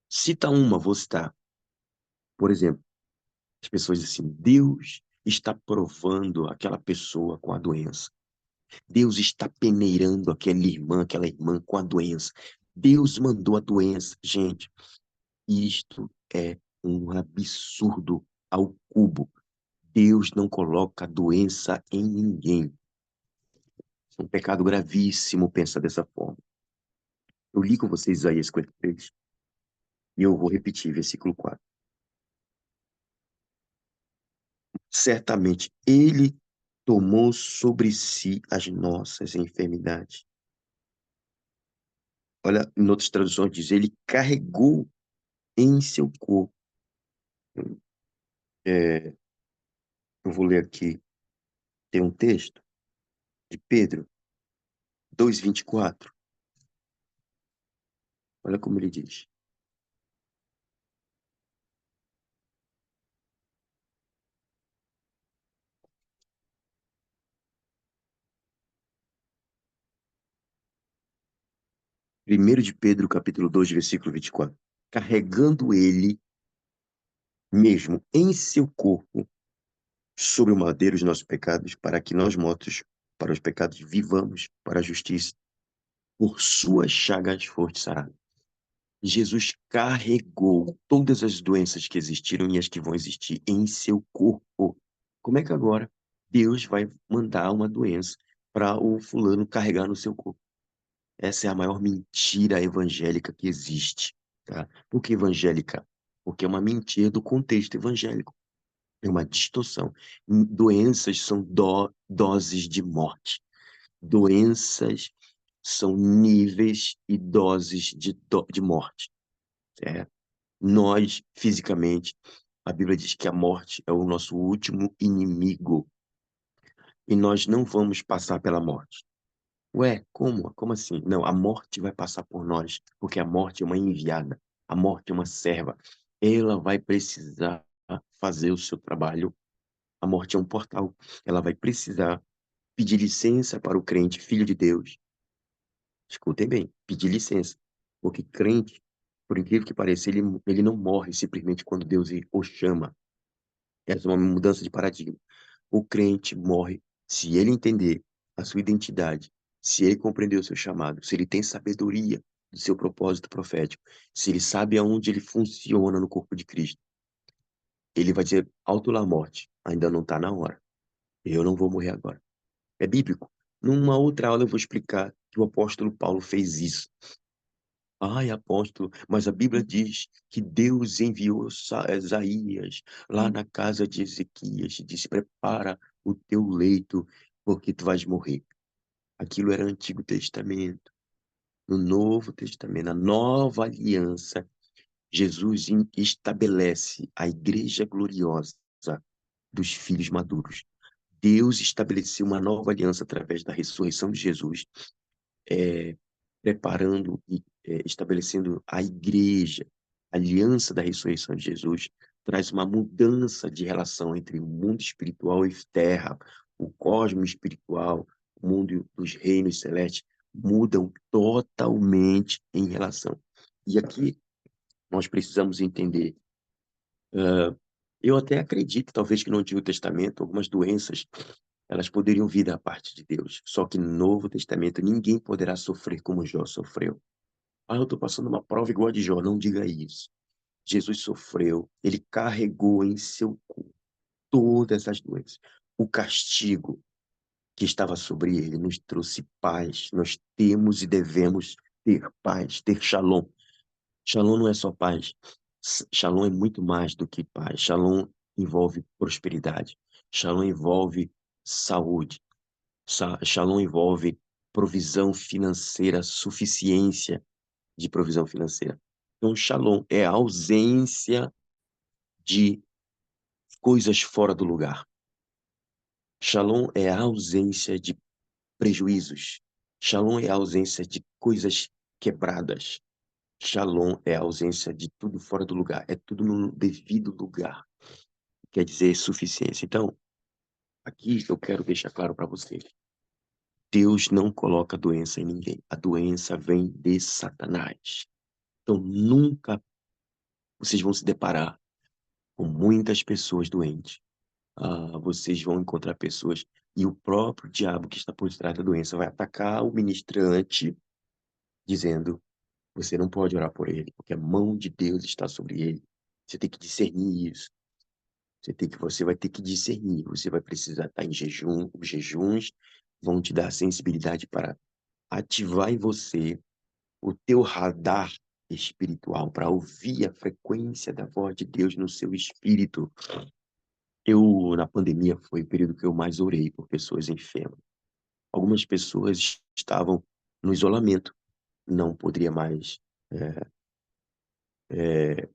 [SPEAKER 1] Cita uma, vou citar. Por exemplo, as pessoas dizem assim, Deus está provando aquela pessoa com a doença. Deus está peneirando aquela irmã com a doença. Deus mandou a doença. Gente, isto é um absurdo ao cubo. Deus não coloca doença em ninguém. É um pecado gravíssimo pensar dessa forma. Eu li com vocês Isaías 53 e eu vou repetir, versículo 4. Certamente ele tomou sobre si as nossas enfermidades. Olha, em outras traduções diz, ele carregou em seu corpo. É, eu vou ler aqui, tem um texto de Pedro 2:24. Olha como ele diz. Primeiro de Pedro, capítulo 2, versículo 24. Carregando ele mesmo em seu corpo sobre o madeiro os nossos pecados, para que nós mortos para os pecados vivamos para a justiça. Por suas chagas foste sarado. Jesus carregou todas as doenças que existiram e as que vão existir em seu corpo. Como é que agora Deus vai mandar uma doença para o fulano carregar no seu corpo? Essa é a maior mentira evangélica que existe, tá? Por que evangélica? Porque é uma mentira do contexto evangélico. É uma distorção. Doenças são doses de morte. Doenças são níveis e doses de morte. Nós, fisicamente, A Bíblia diz que a morte é o nosso último inimigo e nós não vamos passar pela morte. Ué, como? Como assim? Não, a morte vai passar por nós, porque a morte é uma enviada, a morte é uma serva. Ela vai precisar fazer o seu trabalho. A morte é um portal. Ela vai precisar pedir licença para o crente, filho de Deus. Escutem bem, pedir licença. Porque crente, por incrível que pareça, ele não morre simplesmente quando Deus o chama. Essa é uma mudança de paradigma. O crente morre se ele entender a sua identidade, se ele compreender o seu chamado, se ele tem sabedoria do seu propósito profético, se ele sabe aonde ele funciona no corpo de Cristo. Ele vai dizer, alto lá morte, ainda não está na hora. Eu não vou morrer agora. É bíblico. Numa outra aula eu vou explicar que o apóstolo Paulo fez isso. Ai, apóstolo, mas a Bíblia diz que Deus enviou Isaías lá na casa de Ezequias e disse: prepara o teu leito, porque tu vais morrer. Aquilo era Antigo Testamento. No Novo Testamento, na nova aliança, Jesus estabelece a igreja gloriosa dos filhos maduros. Deus estabeleceu uma nova aliança através da ressurreição de Jesus, é, preparando e estabelecendo a igreja, a aliança da ressurreição de Jesus, traz uma mudança de relação entre o mundo espiritual e terra, o cosmos espiritual, o mundo dos reinos celestes, mudam totalmente em relação. E aqui nós precisamos entender. Eu até acredito, talvez que no Antigo Testamento, algumas doenças elas poderiam vir da parte de Deus. Só que no Novo Testamento ninguém poderá sofrer como Jó sofreu. Ah, eu estou passando uma prova igual a de Jó. Não diga isso. Jesus sofreu, ele carregou em seu corpo todas as doenças. O castigo que estava sobre ele nos trouxe paz. Nós temos e devemos ter paz, ter shalom. Shalom não é só paz. Shalom é muito mais do que paz. Shalom envolve prosperidade. Shalom envolve saúde. Shalom envolve provisão financeira, suficiência de provisão financeira. Então, shalom é a ausência de coisas fora do lugar. Shalom é a ausência de prejuízos. Shalom é a ausência de coisas quebradas. Shalom é a ausência de tudo fora do lugar. É tudo no devido lugar. Quer dizer, suficiência. Então, aqui eu quero deixar claro para vocês. Deus não coloca doença em ninguém. A doença vem de Satanás. Então, nunca vocês vão se deparar com muitas pessoas doentes. Vocês vão encontrar pessoas e o próprio diabo que está por trás da doença vai atacar o ministrante, dizendo: você não pode orar por ele, porque a mão de Deus está sobre ele. Você tem que discernir isso. Você vai ter que discernir. Você vai precisar estar em jejum. Os jejuns vão te dar sensibilidade para ativar em você o teu radar espiritual, para ouvir a frequência da voz de Deus no seu espírito. Na pandemia, foi o período que eu mais orei por pessoas enfermas. Algumas pessoas estavam no isolamento, não poderia mais é, é,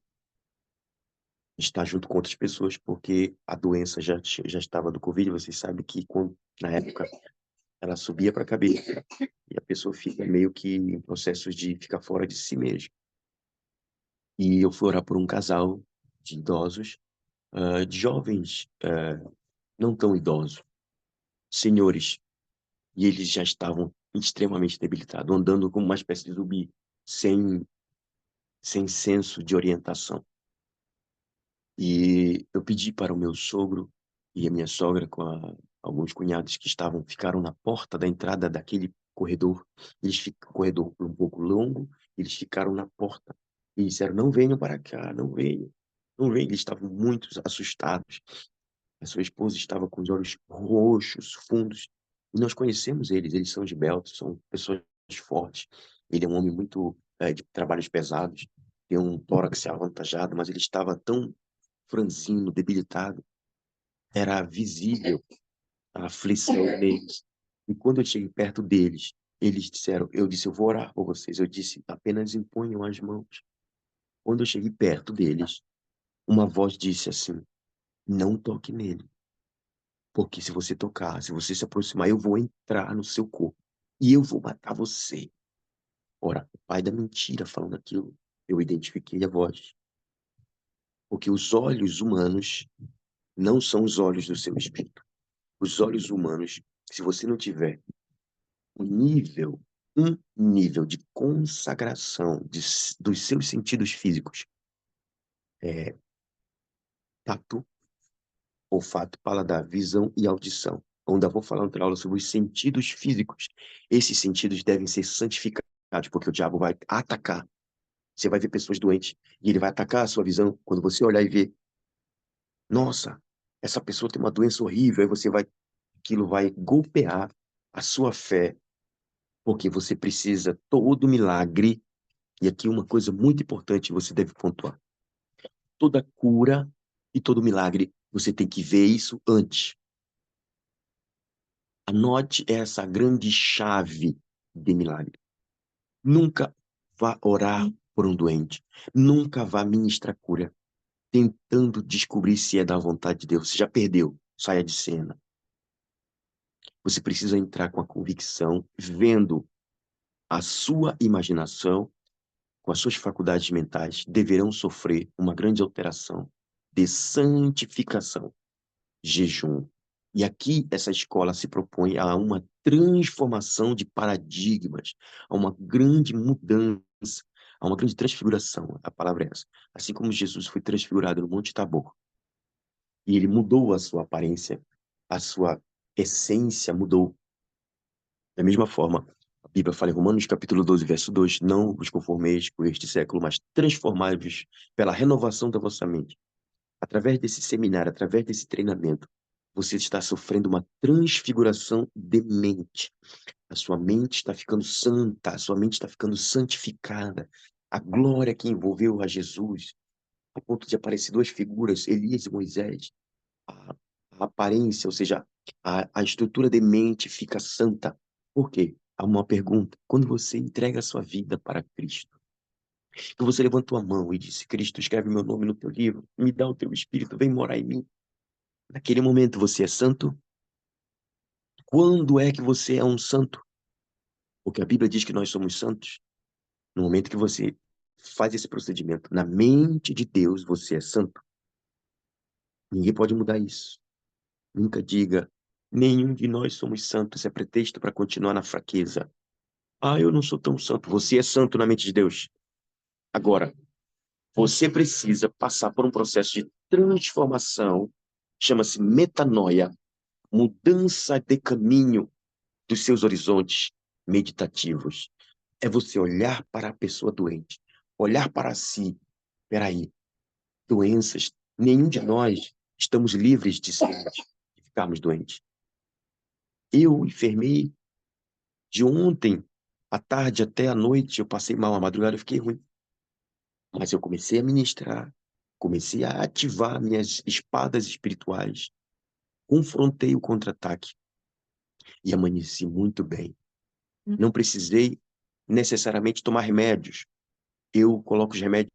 [SPEAKER 1] estar junto com outras pessoas, porque a doença já estava do Covid. Vocês sabem que, na época, ela subia para a cabeça e a pessoa fica meio que em processos de ficar fora de si mesmo. E eu fui orar por um casal de idosos, de jovens, não tão idosos, senhores. E eles já estavam extremamente debilitados, andando como uma espécie de zumbi, sem, sem senso de orientação. E eu pedi para o meu sogro e a minha sogra, alguns cunhados que ficaram na porta da entrada daquele corredor. O corredor foi um pouco longo, eles ficaram na porta e disseram: não venham para cá, não venham, não venham. Eles estavam muito assustados. A sua esposa estava com os olhos roxos, fundos. E nós conhecemos eles são esbeltos, são pessoas fortes. Ele é um homem muito de trabalhos pesados, tem um tórax avantajado, mas ele estava tão franzino, debilitado. Era visível a aflição neles. E quando eu cheguei perto deles, eles disseram, eu disse, eu vou orar por vocês. Eu disse, apenas imponham as mãos. Quando eu cheguei perto deles, uma voz disse assim: não toque nele, porque se você tocar, se você se aproximar, eu vou entrar no seu corpo e eu vou matar você. Ora, o pai da mentira falando aquilo, eu identifiquei a voz, porque os olhos humanos não são os olhos do seu espírito. Os olhos humanos, se você não tiver um nível de consagração dos seus sentidos físicos, é, tato, olfato, paladar, visão e audição. Onde eu vou falar outra aula sobre os sentidos físicos. Esses sentidos devem ser santificados, porque o diabo vai atacar. Você vai ver pessoas doentes e ele vai atacar a sua visão. Quando você olhar e ver, nossa, essa pessoa tem uma doença horrível, aí aquilo vai golpear a sua fé, porque você precisa todo milagre. E aqui uma coisa muito importante você deve pontuar. Toda cura e todo milagre, você tem que ver isso antes. Anote essa grande chave de milagre. Nunca vá orar por um doente. Nunca vá ministrar cura tentando descobrir se é da vontade de Deus. Você já perdeu. Saia de cena. Você precisa entrar com a convicção, vendo a sua imaginação, com as suas faculdades mentais, deverão sofrer uma grande alteração de santificação, jejum. E aqui essa escola se propõe a uma transformação de paradigmas, a uma grande mudança, a uma grande transfiguração. A palavra é essa. Assim como Jesus foi transfigurado no Monte Tabor, e ele mudou a sua aparência, a sua essência mudou. Da mesma forma, a Bíblia fala em Romanos capítulo 12, verso 2: não vos conformeis com este século, mas transformai-vos pela renovação da vossa mente. Através desse seminário, através desse treinamento, você está sofrendo uma transfiguração de mente. A sua mente está ficando santa, a sua mente está ficando santificada. A glória que envolveu a Jesus, a ponto de aparecer duas figuras, Elias e Moisés, a, a aparência, ou seja, a estrutura de mente fica santa. Por quê? Há uma pergunta. Quando você entrega a sua vida para Cristo, que você levantou a mão e disse: Cristo, escreve meu nome no teu livro, me dá o teu espírito, vem morar em mim. Naquele momento você é santo? Quando é que você é um santo? Porque a Bíblia diz que nós somos santos. No momento que você faz esse procedimento, na mente de Deus, você é santo. Ninguém pode mudar isso. Nunca diga, nenhum de nós somos santos, é pretexto para continuar na fraqueza. Ah, eu não sou tão santo. Você é santo na mente de Deus. Agora, você precisa passar por um processo de transformação, chama-se metanoia, mudança de caminho dos seus horizontes meditativos. É você olhar para a pessoa doente, olhar para si. Peraí, doenças, nenhum de nós estamos livres de ficarmos doentes. Eu enfermei de ontem à tarde até à noite, eu passei mal, a madrugada eu fiquei ruim. Mas eu comecei a ministrar, comecei a ativar minhas espadas espirituais, confrontei o contra-ataque e amanheci muito bem. Não precisei necessariamente tomar remédios. Eu coloco os remédios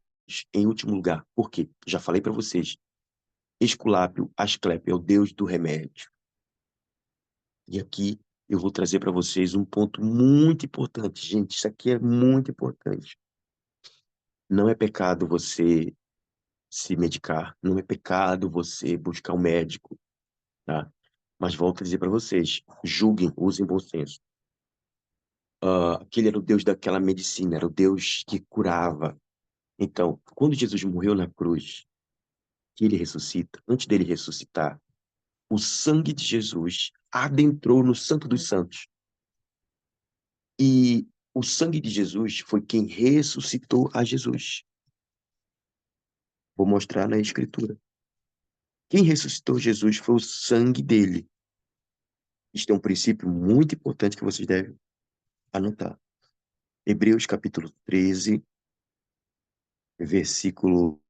[SPEAKER 1] em último lugar. Por quê? Já falei para vocês. Esculápio, Asclépio é o deus do remédio. E aqui eu vou trazer para vocês um ponto muito importante. Gente, isso aqui é muito importante. Não é pecado você se medicar, não é pecado você buscar um médico, tá? Mas volto a dizer para vocês, julguem, usem bom senso. Aquele era o Deus daquela medicina, era o Deus que curava. Então, quando Jesus morreu na cruz, que ele ressuscita, antes dele ressuscitar, o sangue de Jesus adentrou no Santo dos Santos. E o sangue de Jesus foi quem ressuscitou a Jesus. Vou mostrar na Escritura. Quem ressuscitou Jesus foi o sangue dele. Isto é um princípio muito importante que vocês devem anotar. Hebreus capítulo 13, versículo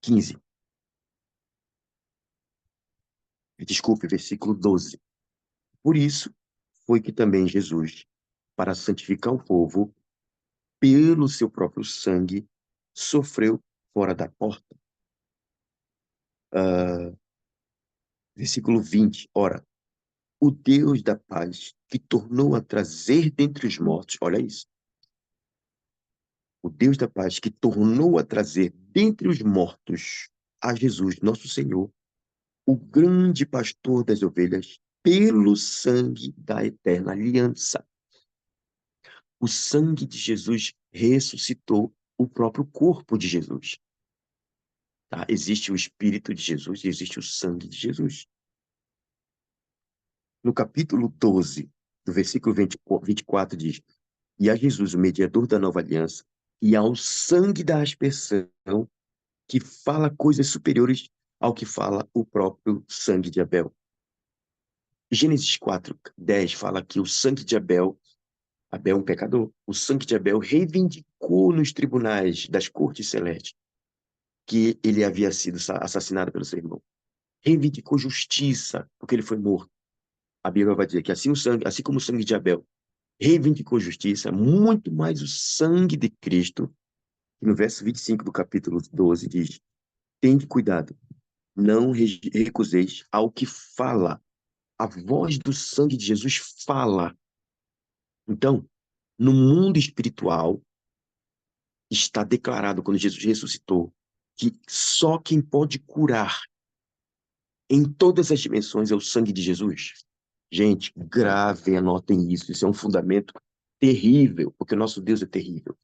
[SPEAKER 1] 15. Desculpe, versículo 12. Por isso foi que também Jesus, para santificar o povo, pelo seu próprio sangue, sofreu fora da porta. Versículo 20. Ora, o Deus da paz que tornou a trazer dentre os mortos, olha isso. O Deus da paz que tornou a trazer dentre os mortos a Jesus, nosso Senhor, o grande pastor das ovelhas, pelo sangue da eterna aliança. O sangue de Jesus ressuscitou o próprio corpo de Jesus. Tá? Existe o Espírito de Jesus e existe o sangue de Jesus. No capítulo 12, do versículo 24, diz: E a Jesus, o mediador da nova aliança, e ao sangue da aspersão, que fala coisas superiores ao que fala o próprio sangue de Abel. Gênesis 4:10 fala que o sangue de Abel é um pecador. O sangue de Abel reivindicou nos tribunais das cortes celestes que ele havia sido assassinado pelo seu irmão. Reivindicou justiça, porque ele foi morto. A Bíblia vai dizer que assim como o sangue de Abel reivindicou justiça, muito mais o sangue de Cristo, que no verso 25 do capítulo 12 diz: Tende cuidado, não recuseis ao que fala. A voz do sangue de Jesus fala. Então, no mundo espiritual, está declarado, quando Jesus ressuscitou, que só quem pode curar em todas as dimensões é o sangue de Jesus. Gente, gravem, anotem isso. Isso é um fundamento terrível, porque o nosso Deus é terrível.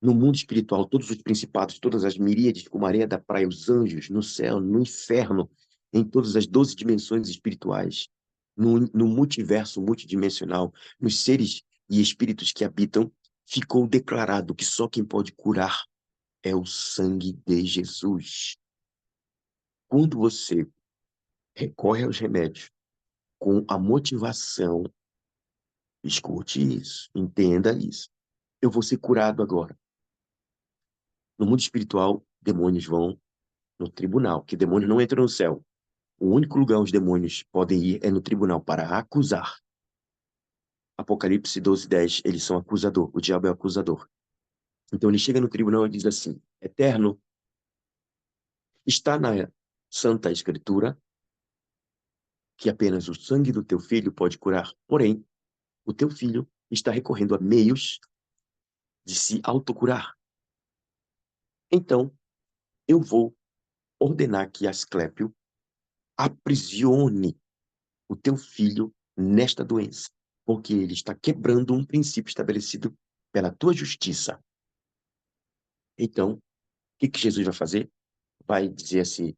[SPEAKER 1] No mundo espiritual, todos os principados, todas as miríades, como a areia da praia, os anjos, no céu, no inferno, em todas as 12 dimensões espirituais, no multiverso multidimensional, nos seres e espíritos que habitam, ficou declarado que só quem pode curar é o sangue de Jesus. Quando você recorre aos remédios com a motivação, escute isso, entenda isso. Eu vou ser curado agora. No mundo espiritual, demônios vão no tribunal, que demônios não entram no céu. O único lugar onde os demônios podem ir é no tribunal para acusar. Apocalipse 12:10, eles são acusador, o diabo é acusador. Então ele chega no tribunal e diz assim: Eterno, está na Santa Escritura que apenas o sangue do teu filho pode curar. Porém, o teu filho está recorrendo a meios de se autocurar. Então, eu vou ordenar que Asclépio aprisione o teu filho nesta doença, porque ele está quebrando um princípio estabelecido pela tua justiça. Então, o que Jesus vai fazer? Vai dizer assim,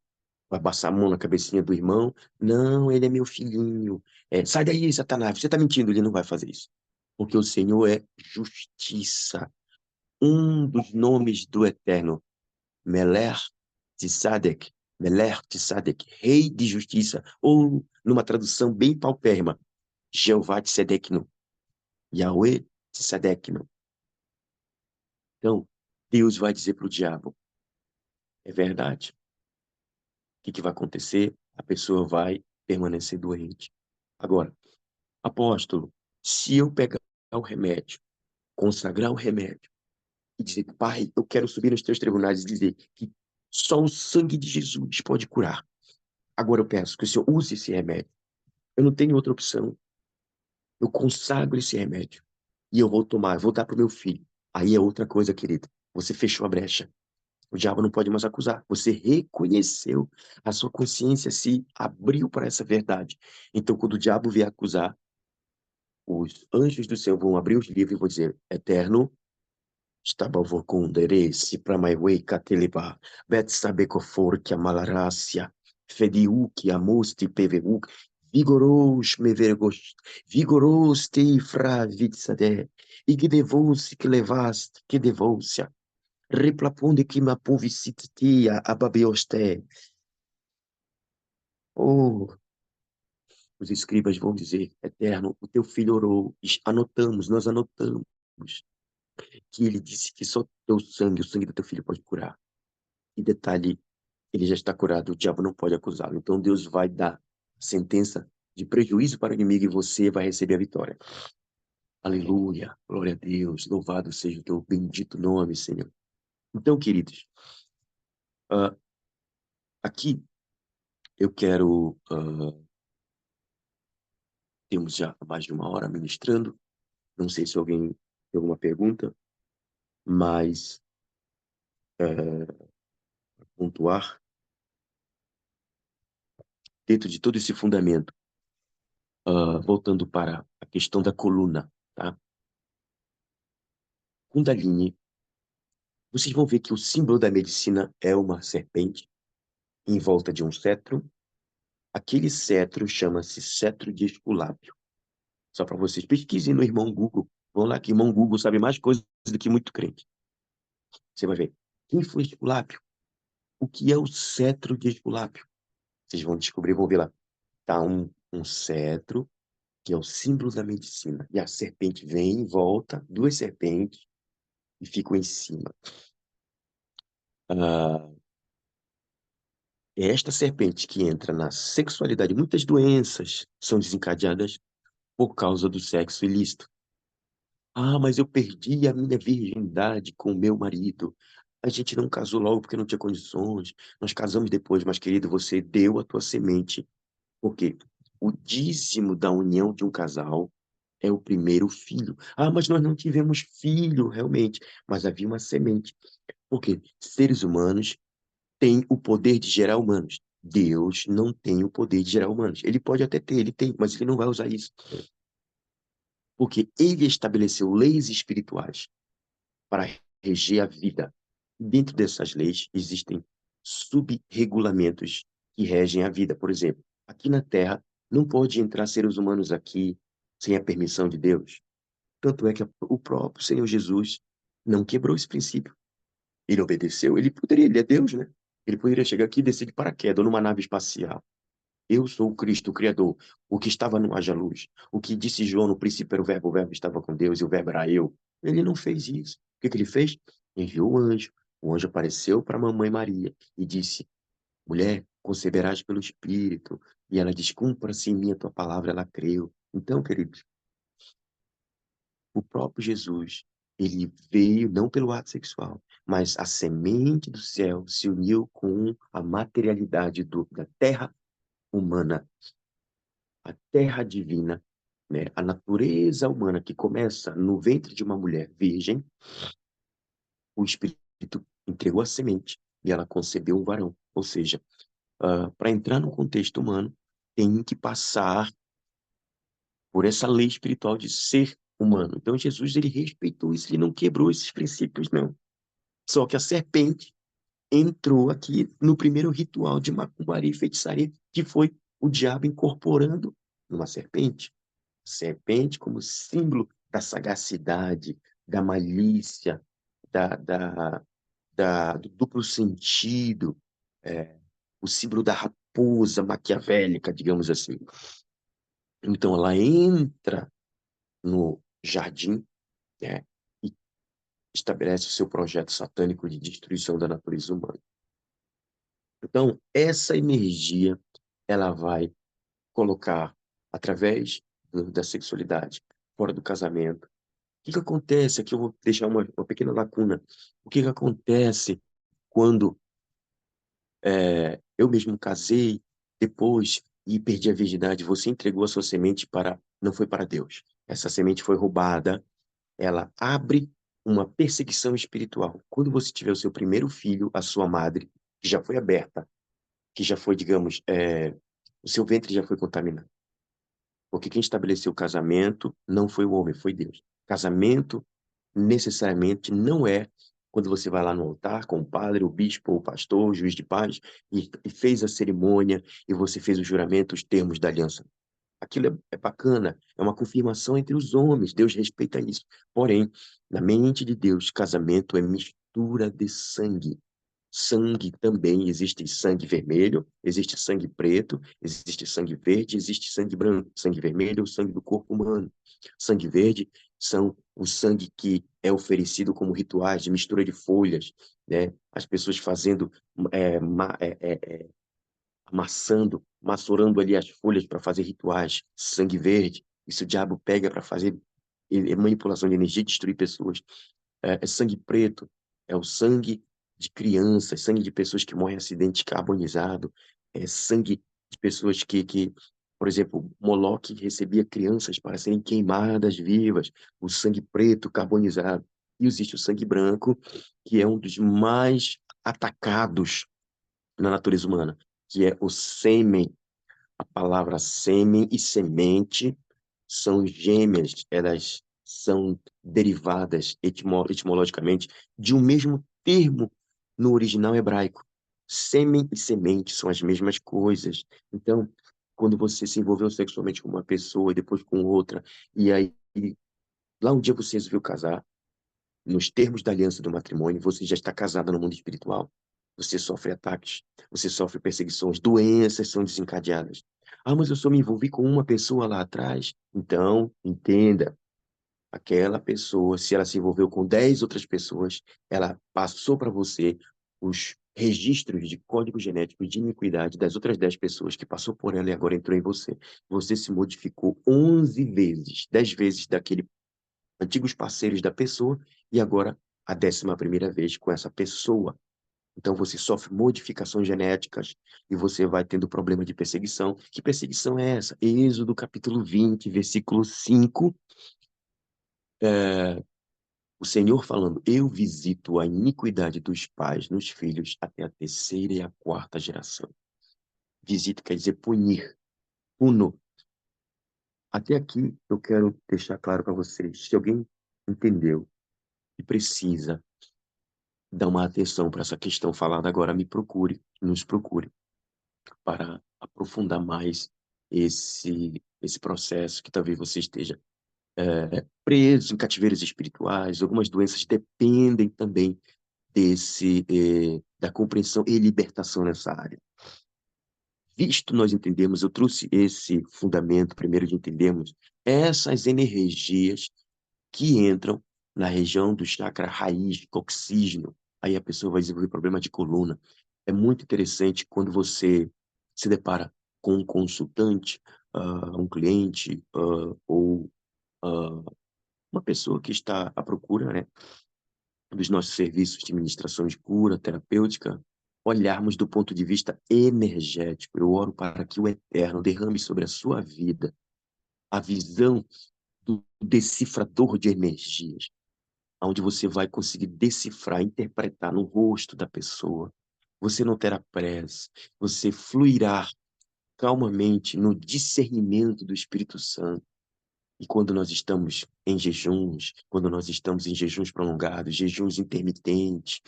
[SPEAKER 1] vai passar a mão na cabecinha do irmão, não, ele é meu filhinho, sai daí, Satanás, você está mentindo, ele não vai fazer isso, porque o Senhor é justiça. Um dos nomes do Eterno, Meler Tsadek, Meler Tsadek, Rei de Justiça, ou numa tradução bem paupérrima, Jeová Tsedekno, Yahweh Tsadekno. Então, Deus vai dizer para o diabo, é verdade. O que vai acontecer? A pessoa vai permanecer doente. Agora, apóstolo, se eu pegar o remédio, consagrar o remédio, e dizer, Pai, eu quero subir nos teus tribunais e dizer que só o sangue de Jesus pode curar. Agora eu peço que o Senhor use esse remédio. Eu não tenho outra opção. Eu consagro esse remédio. E eu vou tomar, vou dar para o meu filho. Aí é outra coisa, querido. Você fechou a brecha. O diabo não pode mais acusar. Você reconheceu, a sua consciência se abriu para essa verdade. Então, quando o diabo vier acusar, os anjos do céu vão abrir os livros e vão dizer: Eterno, Stabavokundere, Sipramaiwe Kateliba, Betsabekofor, Malarácia, Fediuk, Amusti, Peveuk, Vigoros, Mevergos, Vigoros, Teifra, Vitsade, Igdevos, que levaste, que devoucia, Replapunde, que Mapuvisititia, Ababioste. Oh, os escribas vão dizer: Eterno, o teu filho orou, nós anotamos que ele disse que só o sangue do teu filho pode curar. E detalhe, ele já está curado, o diabo não pode acusá-lo. Então Deus vai dar sentença de prejuízo para o inimigo e você vai receber a vitória. Aleluia, glória a Deus, louvado seja o teu bendito nome, Senhor. Então, queridos, ah, aqui eu quero. Temos já mais de uma hora ministrando. Não sei se alguém tem alguma pergunta, mas pontuar dentro de todo esse fundamento, voltando para a questão da coluna, tá? Kundalini, vocês vão ver que o símbolo da medicina é uma serpente em volta de um cetro. Aquele cetro chama-se cetro de Esculápio. Só para vocês pesquisem no irmão Google. Vão lá que o irmão Google sabe mais coisas do que muito crente. Você vai ver. Quem foi Esculápio? O que é o cetro de Esculápio? Vocês vão descobrir, vão ver lá. Tá um cetro, que é o símbolo da medicina. E a serpente vem em volta, duas serpentes, e ficam em cima. Ah, é esta serpente que entra na sexualidade. Muitas doenças são desencadeadas por causa do sexo ilícito. Ah, mas eu perdi a minha virgindade com o meu marido. A gente não casou logo porque não tinha condições. Nós casamos depois, mas, querido, você deu a tua semente. Porque o dízimo da união de um casal é o primeiro filho. Ah, mas nós não tivemos filho, realmente. Mas havia uma semente. Porque seres humanos têm o poder de gerar humanos. Deus não tem o poder de gerar humanos. Ele pode até ter, ele tem, mas ele não vai usar isso. Porque ele estabeleceu leis espirituais para reger a vida. Dentro dessas leis existem subregulamentos que regem a vida. Por exemplo, aqui na Terra não pode entrar seres humanos aqui sem a permissão de Deus. Tanto é que o próprio Senhor Jesus não quebrou esse princípio. Ele obedeceu. Ele poderia, ele é Deus, né? Ele poderia chegar aqui e descer de paraquedas numa nave espacial. Eu sou o Cristo, o Criador, o que estava no haja luz. O que disse João no princípio era o verbo estava com Deus e o verbo era eu. Ele não fez isso. O que que ele fez? Enviou o anjo. O anjo apareceu para a mamãe Maria e disse: mulher, conceberás pelo Espírito. E ela diz: cumpra-se em mim a tua palavra. Ela creu. Então, queridos, o próprio Jesus, ele veio não pelo ato sexual, mas a semente do céu se uniu com a materialidade da terra humana, a terra divina, né? A natureza humana que começa no ventre de uma mulher virgem, o Espírito entregou a semente e ela concebeu um varão. Ou seja, para entrar no contexto humano, tem que passar por essa lei espiritual de ser humano. Então Jesus, ele respeitou isso, ele não quebrou esses princípios, não. Só que a serpente entrou aqui no primeiro ritual de macumbaria e feitiçaria, que foi o diabo incorporando uma serpente. Serpente como símbolo da sagacidade, da malícia, da, da, do duplo sentido, é, o símbolo da raposa maquiavélica, digamos assim. Então ela entra no jardim, né, e estabelece o seu projeto satânico de destruição da natureza humana. Então, essa energia, ela vai colocar, através da sexualidade, fora do casamento. O que que acontece? Aqui eu vou deixar uma pequena lacuna. O que que acontece quando eu mesmo casei, depois, e perdi a virgindade? Você entregou a sua semente para... Não foi para Deus. Essa semente foi roubada. Ela abre uma perseguição espiritual. Quando você tiver o seu primeiro filho, a sua madre, que já foi aberta, que já foi, digamos, o seu ventre já foi contaminado. Porque quem estabeleceu o casamento não foi o homem, foi Deus. Casamento necessariamente não é quando você vai lá no altar com o padre, o bispo, o pastor, o juiz de paz, e fez a cerimônia, e você fez o juramento, os termos da aliança. Aquilo é bacana, é uma confirmação entre os homens, Deus respeita isso. Porém, na mente de Deus, casamento é mistura de sangue. Sangue também, existe sangue vermelho, existe sangue preto, existe sangue verde, existe sangue branco. Sangue vermelho é o sangue do corpo humano. Sangue verde são o sangue que é oferecido como rituais de mistura de folhas, né? As pessoas fazendo, amassando, massurando ali as folhas para fazer rituais. Sangue verde, isso o diabo pega para fazer manipulação de energia e destruir pessoas. É sangue preto, É o sangue de crianças, sangue de pessoas que morrem em acidente carbonizado, é sangue de pessoas por exemplo, Moloque recebia crianças para serem queimadas vivas, o sangue preto carbonizado. E existe o sangue branco, que é um dos mais atacados na natureza humana, que é o sêmen. A palavra sêmen e semente são gêmeas, elas são derivadas etimologicamente de um mesmo termo no original hebraico. Sêmen e semente são as mesmas coisas. Então, quando você se envolveu sexualmente com uma pessoa e depois com outra, e aí lá um dia você resolveu casar, nos termos da aliança do matrimônio, você já está casada no mundo espiritual. Você sofre ataques, você sofre perseguições, doenças são desencadeadas. Ah, mas eu só me envolvi com uma pessoa lá atrás. Então, entenda, aquela pessoa, se ela se envolveu com 10 outras pessoas, ela passou para você os registros de código genético de iniquidade das outras 10 pessoas que passou por ela e agora entrou em você. Você se modificou 11 vezes, 10 vezes daquele antigos parceiros da pessoa e agora a 11ª vez com essa pessoa. Então você sofre modificações genéticas e você vai tendo problema de perseguição. Que perseguição é essa? Êxodo capítulo 20, versículo 5, o Senhor falando, eu visito a iniquidade dos pais nos filhos até a 3ª e a 4ª geração. Visito quer dizer punir, puno. Até aqui eu quero deixar claro para vocês, se alguém entendeu e precisa dar uma atenção para essa questão falada agora, me procure, nos procure, para aprofundar mais esse processo que talvez você esteja preso em cativeiros espirituais. Algumas doenças dependem também da compreensão e libertação nessa área. Visto nós entendemos, eu trouxe esse fundamento primeiro de entendermos essas energias que entram na região do chakra raiz, coxígeno. Aí a pessoa vai desenvolver problema de coluna. É muito interessante quando você se depara com um consultante, um cliente, ou ah, uma pessoa que está à procura, né, dos nossos serviços de ministração de cura terapêutica, olharmos do ponto de vista energético. Eu oro para que o Eterno derrame sobre a sua vida a visão do decifrador de energias, onde você vai conseguir decifrar, interpretar no rosto da pessoa. Você não terá pressa, você fluirá calmamente no discernimento do Espírito Santo. E quando nós estamos em jejuns, quando nós estamos em jejuns prolongados, jejuns intermitentes,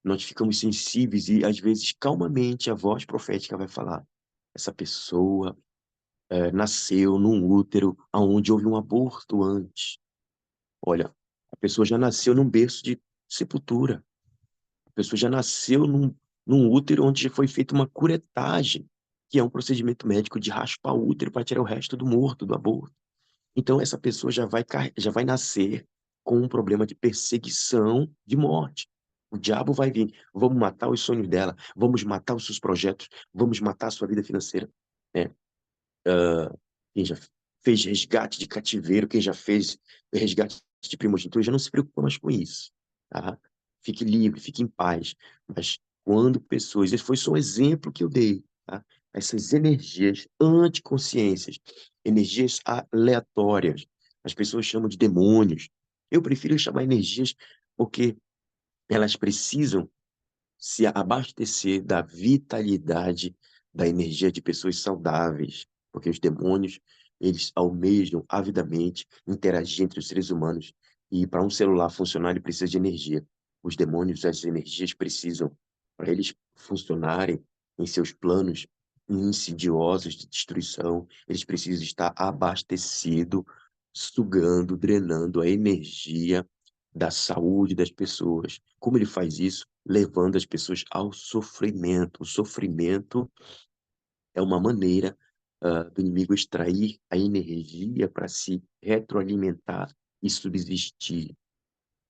[SPEAKER 1] nós ficamos sensíveis e, às vezes, calmamente, a voz profética vai falar: essa pessoa nasceu num útero onde houve um aborto antes. Olha, a pessoa já nasceu num berço de sepultura. A pessoa já nasceu num útero onde já foi feita uma curetagem, que é um procedimento médico de raspar o útero para tirar o resto do morto, do aborto. Então, essa pessoa já vai nascer com um problema de perseguição, de morte. O diabo vai vir. Vamos matar os sonhos dela, vamos matar os seus projetos, vamos matar a sua vida financeira. É, quem já fez resgate de cativeiro, quem já fez resgate de primogenitura, já não se preocupa mais com isso, tá? Fique livre, fique em paz. Mas quando pessoas, esse foi só um exemplo que eu dei, tá? Essas energias anticonsciências, energias aleatórias, as pessoas chamam de demônios. Eu prefiro chamar energias porque elas precisam se abastecer da vitalidade, da energia de pessoas saudáveis, porque os demônios, eles almejam avidamente interagir entre os seres humanos, e para um celular funcionar, ele precisa de energia. Os demônios, as energias precisam, para eles funcionarem em seus planos insidiosos de destruição, eles precisam estar abastecidos, sugando, drenando a energia da saúde das pessoas. Como ele faz isso? Levando as pessoas ao sofrimento. O sofrimento é uma maneira do inimigo extrair a energia para se retroalimentar e subsistir.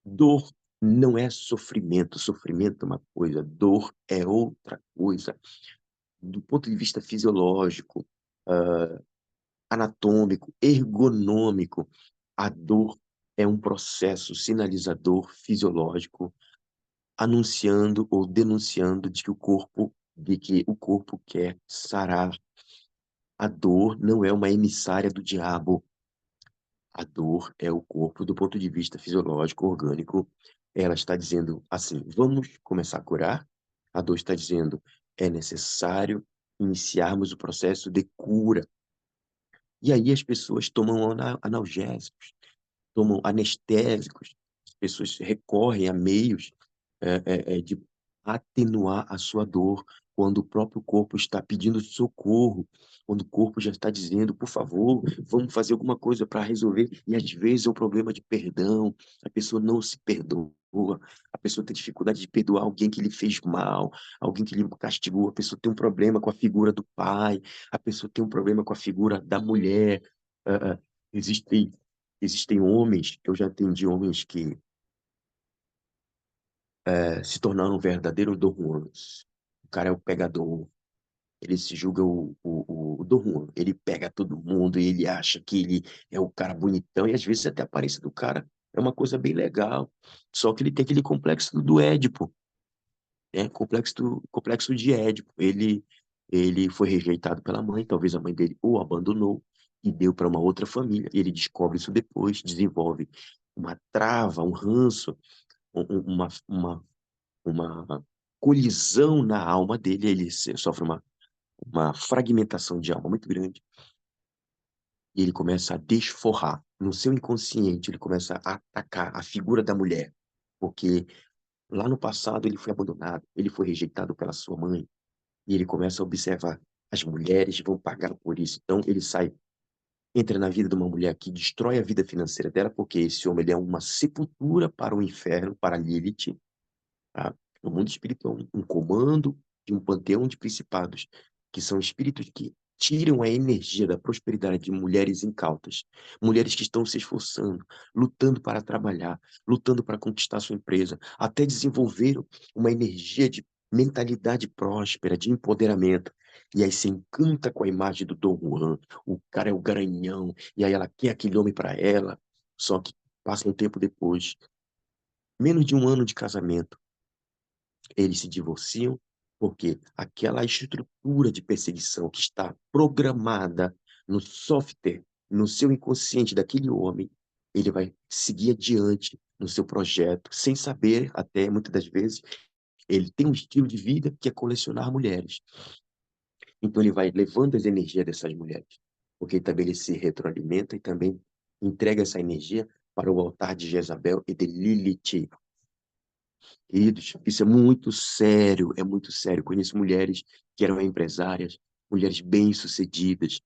[SPEAKER 1] Dor não é sofrimento. Sofrimento é uma coisa, dor é outra coisa. Do ponto de vista fisiológico, anatômico, ergonômico, a dor é um processo sinalizador fisiológico anunciando ou denunciando de que o corpo quer sarar. A dor não é uma emissária do diabo. A dor é o corpo, do ponto de vista fisiológico, orgânico. Ela está dizendo assim: vamos começar a curar. A dor está dizendo: é necessário iniciarmos o processo de cura. E aí as pessoas tomam analgésicos, tomam anestésicos, as pessoas recorrem a meios de atenuar a sua dor, quando o próprio corpo está pedindo socorro, quando o corpo já está dizendo, por favor, vamos fazer alguma coisa para resolver, e às vezes é um problema de perdão, a pessoa não se perdoa, a pessoa tem dificuldade de perdoar alguém que lhe fez mal, alguém que lhe castigou, a pessoa tem um problema com a figura do pai, a pessoa tem um problema com a figura da mulher. Ah, ah, existem, existem homens, eu já atendi homens que se tornaram verdadeiros Don Juans. O cara é o pegador, ele se julga o Don Juan, ele pega todo mundo e ele acha que ele é o cara bonitão, e às vezes até a aparência do cara é uma coisa bem legal, só que ele tem aquele complexo do Édipo, né? Complexo de Édipo. Ele foi rejeitado pela mãe, talvez a mãe dele o abandonou e deu para uma outra família. Ele descobre isso depois, desenvolve uma trava, um ranço, uma colisão na alma dele, ele sofre uma fragmentação de alma muito grande, e ele começa a desforrar. No seu inconsciente, ele começa a atacar a figura da mulher, porque lá no passado ele foi abandonado, ele foi rejeitado pela sua mãe, e ele começa a observar: as mulheres vão pagar por isso. Então ele sai, entra na vida de uma mulher que destrói a vida financeira dela, porque esse homem ele é uma sepultura para o inferno, para Lilith, tá? O mundo espiritual é um comando de um panteão de principados, que são espíritos que tiram a energia da prosperidade de mulheres incautas, mulheres que estão se esforçando, lutando para trabalhar, lutando para conquistar sua empresa, até desenvolveram uma energia de mentalidade próspera, de empoderamento. E aí se encanta com a imagem do Dom Juan, o cara é o garanhão, e aí ela quer aquele homem para ela, só que passa um tempo depois, menos de um ano de casamento, eles se divorciam porque aquela estrutura de perseguição que está programada no software, no seu inconsciente daquele homem, ele vai seguir adiante no seu projeto, sem saber, até muitas das vezes, ele tem um estilo de vida que é colecionar mulheres. Então ele vai levando as energias dessas mulheres, porque também ele se retroalimenta e também entrega essa energia para o altar de Jezabel e de Lilith. Queridos, isso é muito sério, é muito sério. Conheço mulheres que eram empresárias, mulheres bem-sucedidas,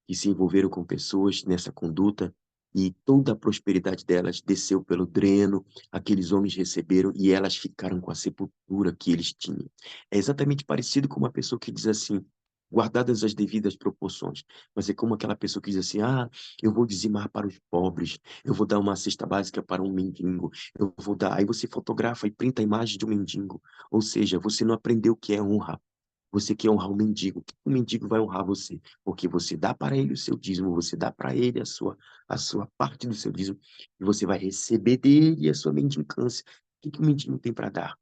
[SPEAKER 1] que se envolveram com pessoas nessa conduta e toda a prosperidade delas desceu pelo dreno, aqueles homens receberam e elas ficaram com a sepultura que eles tinham. É exatamente parecido com uma pessoa que diz assim, guardadas as devidas proporções, mas é como aquela pessoa que diz assim: ah, eu vou dizimar para os pobres, eu vou dar uma cesta básica para um mendigo, eu vou dar. Aí você fotografa e printa a imagem de um mendigo. Ou seja, você não aprendeu o que é honra. Você quer honrar o mendigo. O mendigo vai honrar você, porque você dá para ele o seu dízimo, você dá para ele a sua parte do seu dízimo, e você vai receber dele a sua mendicância. O que o mendigo tem para dar?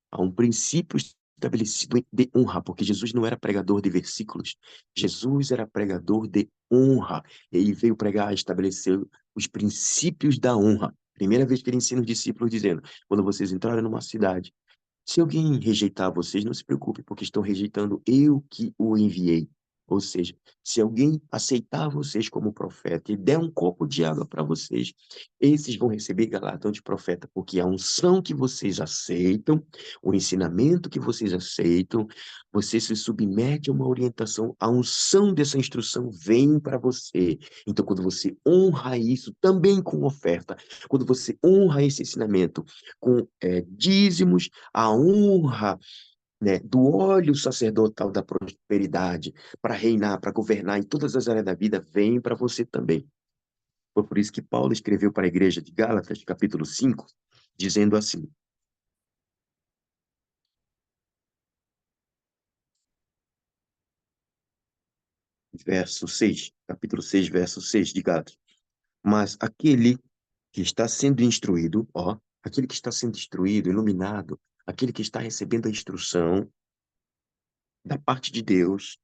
[SPEAKER 1] Há um princípio estabelecido de honra, porque Jesus não era pregador de versículos, Jesus era pregador de honra. Ele veio pregar, estabelecer os princípios da honra. Primeira vez que ele ensina os discípulos dizendo: quando vocês entrarem numa cidade, se alguém rejeitar vocês, não se preocupe, porque estão rejeitando eu que o enviei. Ou seja, se alguém aceitar vocês como profeta e der um copo de água para vocês, esses vão receber galardão de profeta, porque a unção que vocês aceitam, o ensinamento que vocês aceitam, você se submete a uma orientação, a unção dessa instrução vem para você. Então, quando você honra isso também com oferta, quando você honra esse ensinamento com dízimos, a honra, né, do óleo sacerdotal da prosperidade para reinar, para governar em todas as áreas da vida, vem para você também. Foi por isso que Paulo escreveu para a igreja de Gálatas, capítulo 5, dizendo assim, verso 6, capítulo 6, verso 6 de Gálatas: mas aquele que está sendo instruído, ó, aquele que está sendo instruído, iluminado, aquele que está recebendo a instrução da parte de Deus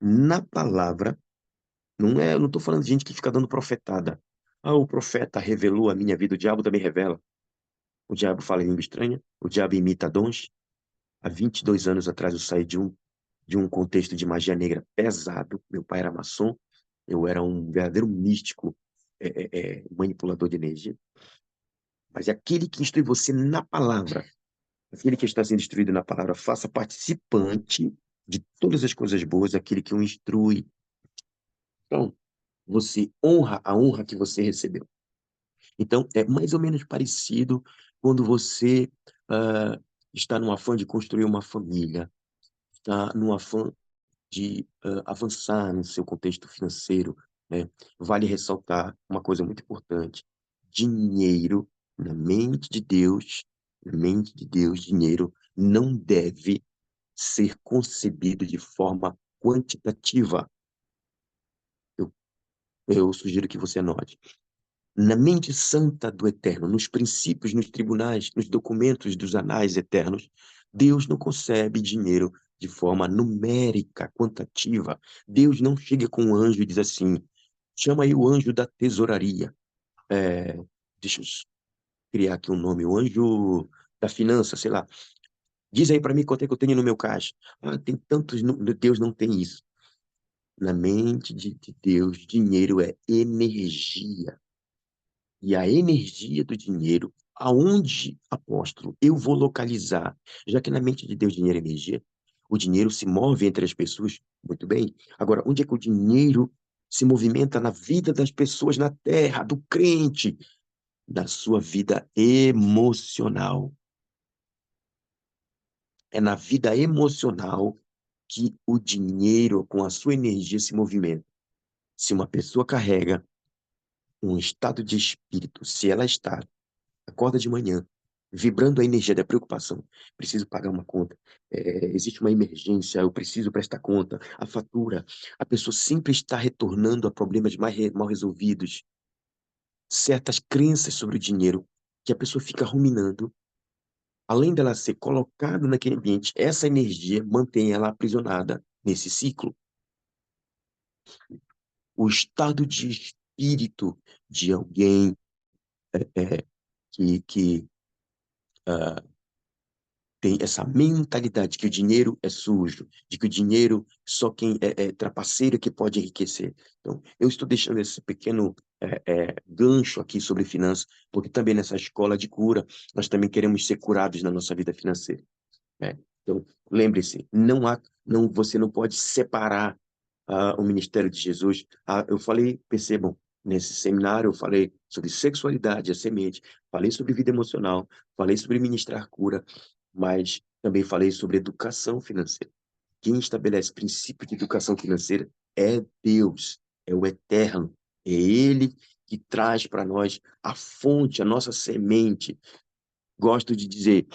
[SPEAKER 1] na palavra. Eu não estou falando de gente que fica dando profetada. Ah, o profeta revelou a minha vida, o diabo também revela. O diabo fala em língua estranha, o diabo imita dons. Há 22 anos atrás eu saí de um contexto de magia negra pesado. Meu pai era maçom, eu era um verdadeiro místico, manipulador de energia. Mas aquele que instrui você na palavra, aquele que está sendo instruído na palavra, faça participante de todas as coisas boas, aquele que o instrui. Então, você honra a honra que você recebeu. Então, é mais ou menos parecido quando você ah, está num afã de construir uma família, está num afã de avançar no seu contexto financeiro, né? Vale ressaltar uma coisa muito importante: dinheiro, na mente de Deus, dinheiro não deve ser concebido de forma quantitativa. Eu, eu sugiro que você anote. Na mente santa do Eterno, nos princípios, nos tribunais, nos documentos dos anais eternos, Deus não concebe dinheiro de forma numérica, quantitativa. Deus não chega com um anjo e diz assim: chama aí o anjo da tesouraria. É, deixa eu criar aqui um nome, o anjo da finança, sei lá. Diz aí para mim quanto é que eu tenho no meu caixa. Ah, tem tantos. Deus não tem isso. Na mente de Deus, dinheiro é energia. E a energia do dinheiro, aonde, apóstolo, eu vou localizar? Já que na mente de Deus dinheiro é energia, o dinheiro se move entre as pessoas, muito bem. Agora, onde é que o dinheiro se movimenta na vida das pessoas na terra, do crente, na sua vida emocional? É na vida emocional que o dinheiro, com a sua energia, se movimenta. Se uma pessoa carrega um estado de espírito, se ela está acorda de manhã, vibrando a energia da preocupação. Preciso pagar uma conta. Existe uma emergência, eu preciso prestar conta. A fatura. A pessoa sempre está retornando a problemas mal resolvidos. Certas crenças sobre o dinheiro que a pessoa fica ruminando. Além dela ser colocada naquele ambiente, essa energia mantém ela aprisionada nesse ciclo. O estado de espírito de alguém que ah, tem essa mentalidade de que o dinheiro é sujo, de que o dinheiro só quem é trapaceiro que pode enriquecer. Então, eu estou deixando esse pequeno gancho aqui sobre finanças, porque também nessa escola de cura, nós também queremos ser curados na nossa vida financeira, né? Então, lembre-se, você não pode separar o ministério de Jesus. Eu falei, percebam, nesse seminário eu falei sobre sexualidade, a semente, falei sobre vida emocional, falei sobre ministrar cura, mas também falei sobre educação financeira. Quem estabelece princípios de educação financeira é Deus, é o Eterno, é Ele que traz para nós a fonte, a nossa semente. Gosto de dizer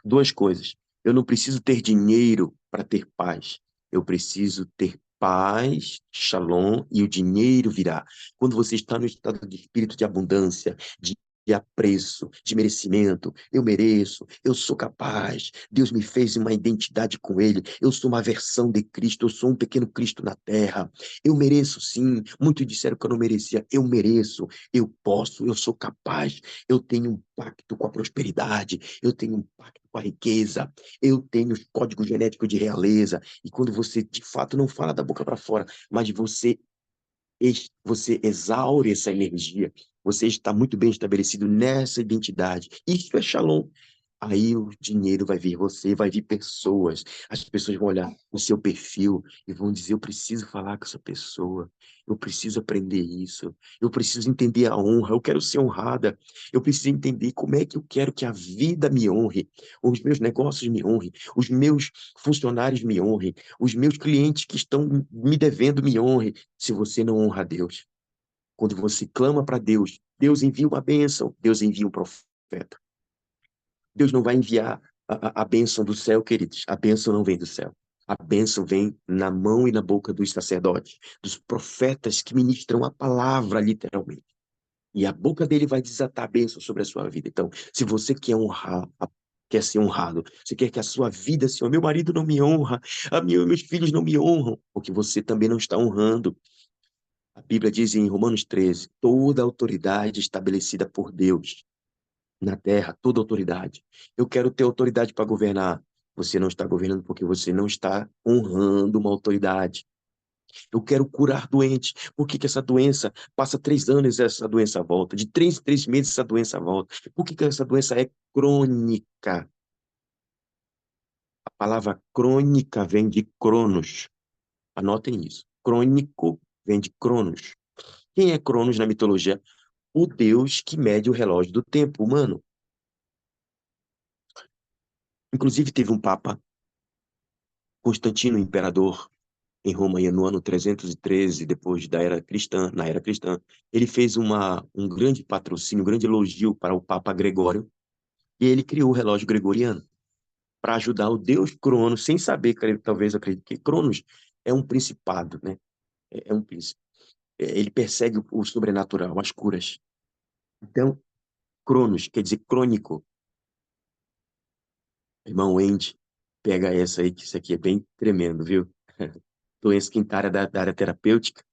[SPEAKER 1] duas coisas. Eu não preciso ter dinheiro para ter paz. Eu preciso ter paz, shalom, e o dinheiro virá. Quando você está no estado de espírito de abundância, de apreço, de merecimento, eu mereço, eu sou capaz, Deus me fez uma identidade com Ele, eu sou uma versão de Cristo, eu sou um pequeno Cristo na terra, eu mereço sim, muitos disseram que eu não merecia, eu mereço, eu posso, eu sou capaz, eu tenho um pacto com a prosperidade, eu tenho um pacto com a riqueza, eu tenho os códigos genéticos de realeza, e quando você de fato não fala da boca para fora, mas você exaure essa energia, você está muito bem estabelecido nessa identidade. Isso é Shalom. Aí o dinheiro vai vir você, vai vir pessoas. As pessoas vão olhar o seu perfil e vão dizer: eu preciso falar com essa pessoa, eu preciso aprender isso, eu preciso entender a honra, eu quero ser honrada, eu preciso entender como é que eu quero que a vida me honre, os meus negócios me honrem, os meus funcionários me honrem, os meus clientes que estão me devendo me honrem. Se você não honra a Deus, quando você clama para Deus, Deus envia uma bênção, Deus envia um profeta. Deus não vai enviar a bênção do céu, queridos. A bênção não vem do céu. A bênção vem na mão e na boca dos sacerdotes, dos profetas que ministram a palavra, literalmente. E a boca dele vai desatar a bênção sobre a sua vida. Então, se você quer honrar quer ser honrado. Você quer que a sua vida, Senhor, meu marido não me honra, meus filhos não me honram, porque você também não está honrando. A Bíblia diz em Romanos 13, toda autoridade estabelecida por Deus na terra, toda autoridade. Eu quero ter autoridade para governar. Você não está governando porque você não está honrando uma autoridade. Eu quero curar doente. Por que que essa doença passa 3 anos e essa doença volta? De 3 em 3 meses essa doença volta. Por que que essa doença é crônica? A palavra crônica vem de cronos. Anotem isso. Crônico vem de cronos. Quem é Cronos na mitologia? O deus que mede o relógio do tempo humano. Inclusive teve um papa, Constantino, imperador, em Roma no ano 313, depois da era cristã, na era cristã. Ele fez um grande patrocínio, um grande elogio para o Papa Gregório, e ele criou o relógio gregoriano para ajudar o deus Cronos, sem saber, talvez acredite que Cronos é um principado, né? É um príncipe. Ele persegue o sobrenatural, as curas. Então, Cronos quer dizer crônico. Irmão Wendy, pega essa aí, que isso aqui é bem tremendo, viu? Doença quintária da área terapêutica,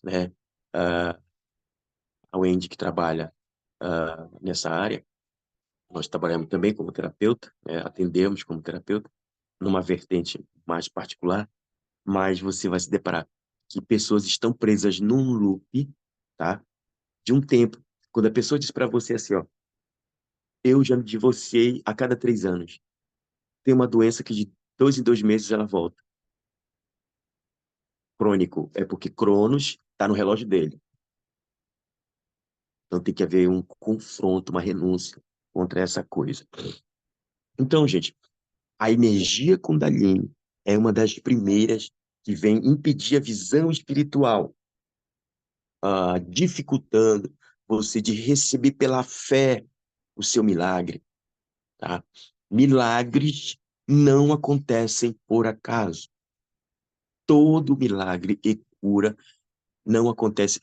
[SPEAKER 1] né? Ah, a Wendy que trabalha nessa área, nós trabalhamos também como terapeuta, né? Atendemos como terapeuta, numa vertente mais particular, mas você vai se deparar que pessoas estão presas num loop, tá? De um tempo. Quando a pessoa diz para você assim, ó, eu já me divorciei a cada 3 anos. Tem uma doença que de 2 em 2 meses ela volta. Crônico é porque Cronos está no relógio dele. Então tem que haver um confronto, uma renúncia contra essa coisa. Então, gente, a energia Kundalini é uma das primeiras que vem impedir a visão espiritual, dificultando você de receber pela fé o seu milagre, tá? Milagres não acontecem por acaso. Todo milagre e cura não acontece.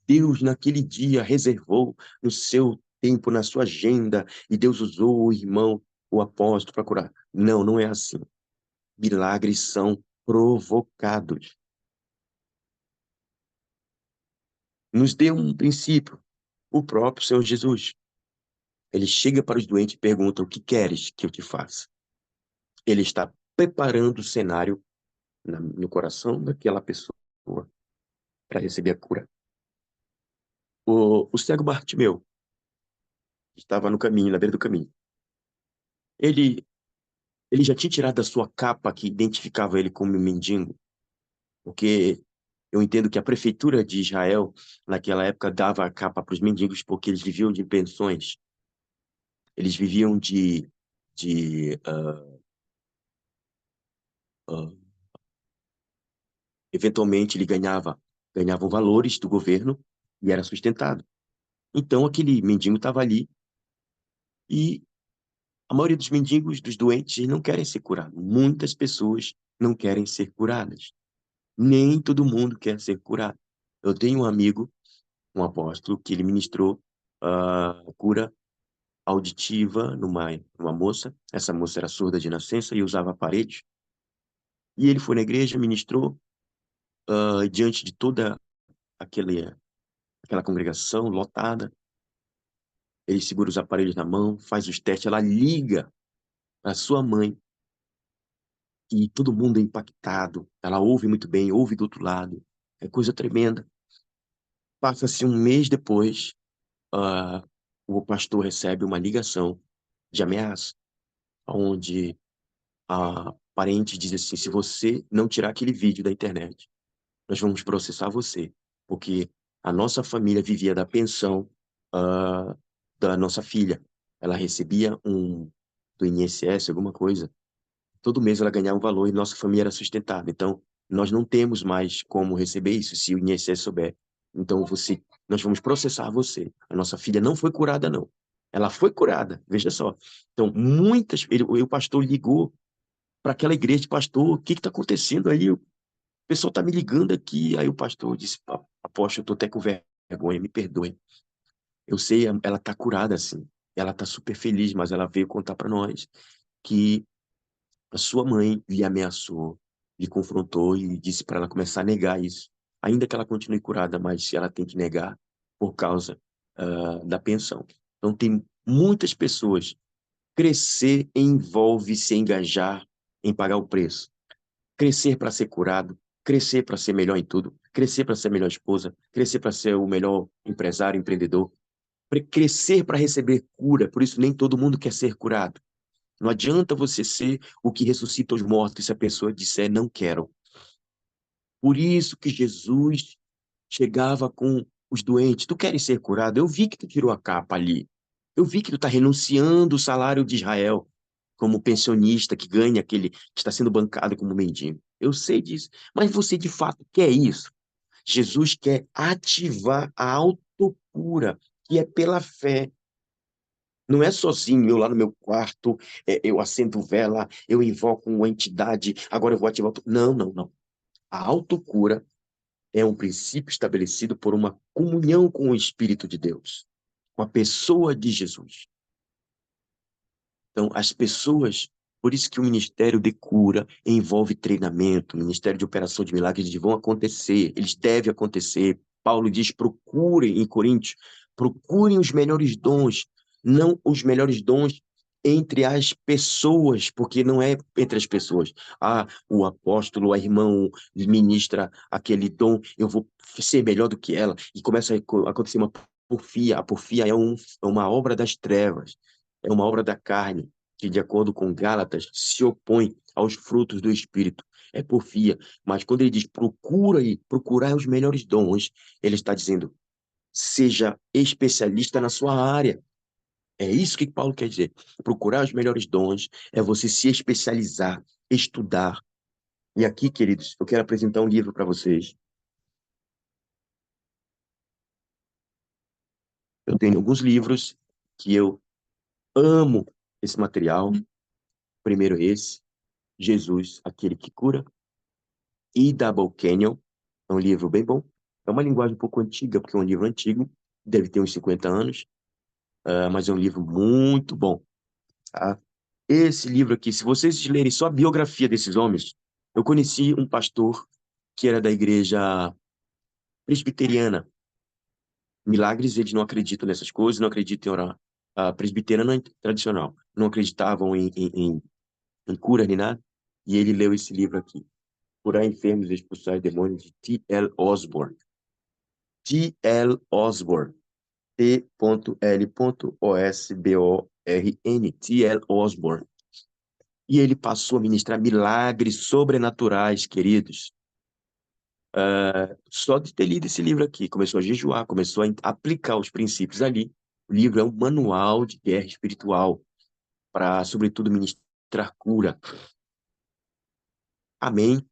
[SPEAKER 1] Deus naquele dia reservou no seu tempo, na sua agenda, e Deus usou o irmão, o apóstolo para curar. Não, não é assim. Milagres são provocados. Nos deu um princípio, o próprio Senhor Jesus. Ele chega para os doentes e pergunta: o que queres que eu te faça? Ele está preparando o cenário no coração daquela pessoa para receber a cura. O cego Bartimeu estava no caminho, na beira do caminho. Ele, ele já tinha tirado da sua capa que identificava ele como mendigo, porque eu entendo que a prefeitura de Israel, naquela época, dava a capa para os mendigos porque eles viviam de pensões. Eles viviam de ah, eventualmente ele ganhavam valores do governo e era sustentado. Então aquele mendigo estava ali e a maioria dos mendigos, dos doentes, não querem ser curados. Muitas pessoas não querem ser curadas. Nem todo mundo quer ser curado. Eu tenho um amigo, um apóstolo, que ele ministrou cura auditiva numa moça. Essa moça era surda de nascença e usava aparelhos. E ele foi na igreja, ministrou, diante de toda aquele, aquela congregação lotada. Ele segura os aparelhos na mão, faz os testes, ela liga para sua mãe e todo mundo é impactado. Ela ouve muito bem, ouve do outro lado. É coisa tremenda. Passa-se um mês depois, ah, o pastor recebe uma ligação de ameaça, onde a parente diz assim: se você não tirar aquele vídeo da internet, nós vamos processar você, porque a nossa família vivia da pensão ah, da nossa filha. Ela recebia do INSS, alguma coisa. Todo mês ela ganhava um valor e nossa família era sustentada. Então, nós não temos mais como receber isso se o INSS souber. Então, nós vamos processar você. A nossa filha não foi curada, não. Ela foi curada, veja só. Então, o pastor ligou para aquela igreja, pastor, o que está acontecendo aí? O pessoal está me ligando aqui. Aí o pastor disse: apóstolo, eu estou até com vergonha, me perdoe. Eu sei, ela está curada, assim. ela está super feliz, mas ela veio contar para nós que a sua mãe lhe ameaçou, lhe confrontou e disse para ela começar a negar isso. Ainda que ela continue curada, mas ela tem que negar por causa da pensão. Então, tem muitas pessoas. Crescer envolve se engajar em pagar o preço. Crescer para ser curado, crescer para ser melhor em tudo, crescer para ser a melhor esposa, crescer para ser o melhor empresário, empreendedor, crescer para receber cura. Por isso, nem todo mundo quer ser curado. Não adianta você ser o que ressuscita os mortos se a pessoa disser não quero. Por isso que Jesus chegava com os doentes. Tu queres ser curado? Eu vi que tu tirou a capa ali. Eu vi que tu está renunciando o salário de Israel como pensionista que ganha aquele que está sendo bancado como mendigo. Eu sei disso. Mas você de fato quer isso? Jesus quer ativar a autocura, que é pela fé. Não é sozinho, eu lá no meu quarto, eu acendo vela, eu invoco uma entidade, agora eu vou ativar. Não, não, não. A autocura é um princípio estabelecido por uma comunhão com o Espírito de Deus, com a pessoa de Jesus. Então, as pessoas, por isso que o ministério de cura envolve treinamento, o ministério de operação de milagres, eles vão acontecer, eles devem acontecer. Paulo diz: procurem em Coríntios, procurem os melhores dons, não os melhores dons entre as pessoas, porque não é entre as pessoas. Ah, o apóstolo, a irmã ministra aquele dom, eu vou ser melhor do que ela, e começa a acontecer uma porfia. A porfia é uma obra das trevas, é uma obra da carne, que, de acordo com Gálatas, se opõe aos frutos do Espírito. É porfia. Mas quando ele diz procura e procurar os melhores dons, ele está dizendo seja especialista na sua área. É isso que Paulo quer dizer. Procurar os melhores dons é você se especializar, estudar. E aqui, queridos, eu quero apresentar um livro para vocês. Eu tenho alguns livros que eu amo esse material. Primeiro esse, Jesus, aquele que cura, e Double Canyon. É um livro bem bom. É uma linguagem um pouco antiga, porque é um livro antigo, deve ter uns 50 anos, mas é um livro muito bom, tá? Esse livro aqui, se vocês lerem só a biografia desses homens, eu conheci um pastor que era da igreja presbiteriana. Milagres, eles não acreditam nessas coisas, não acreditam em orar. A presbiteriana tradicional, não acreditavam em cura nem nada. E ele leu esse livro aqui, Curar Enfermos e Expulsar Demônios, de T.L. Osborne. T.L. Osborne. T.L.Osborn. T.L. Osborne. E ele passou a ministrar milagres sobrenaturais, queridos. Só de ter lido esse livro aqui, começou a jejuar, começou a aplicar os princípios ali. O livro é um manual de guerra espiritual para, sobretudo, ministrar cura. Amém?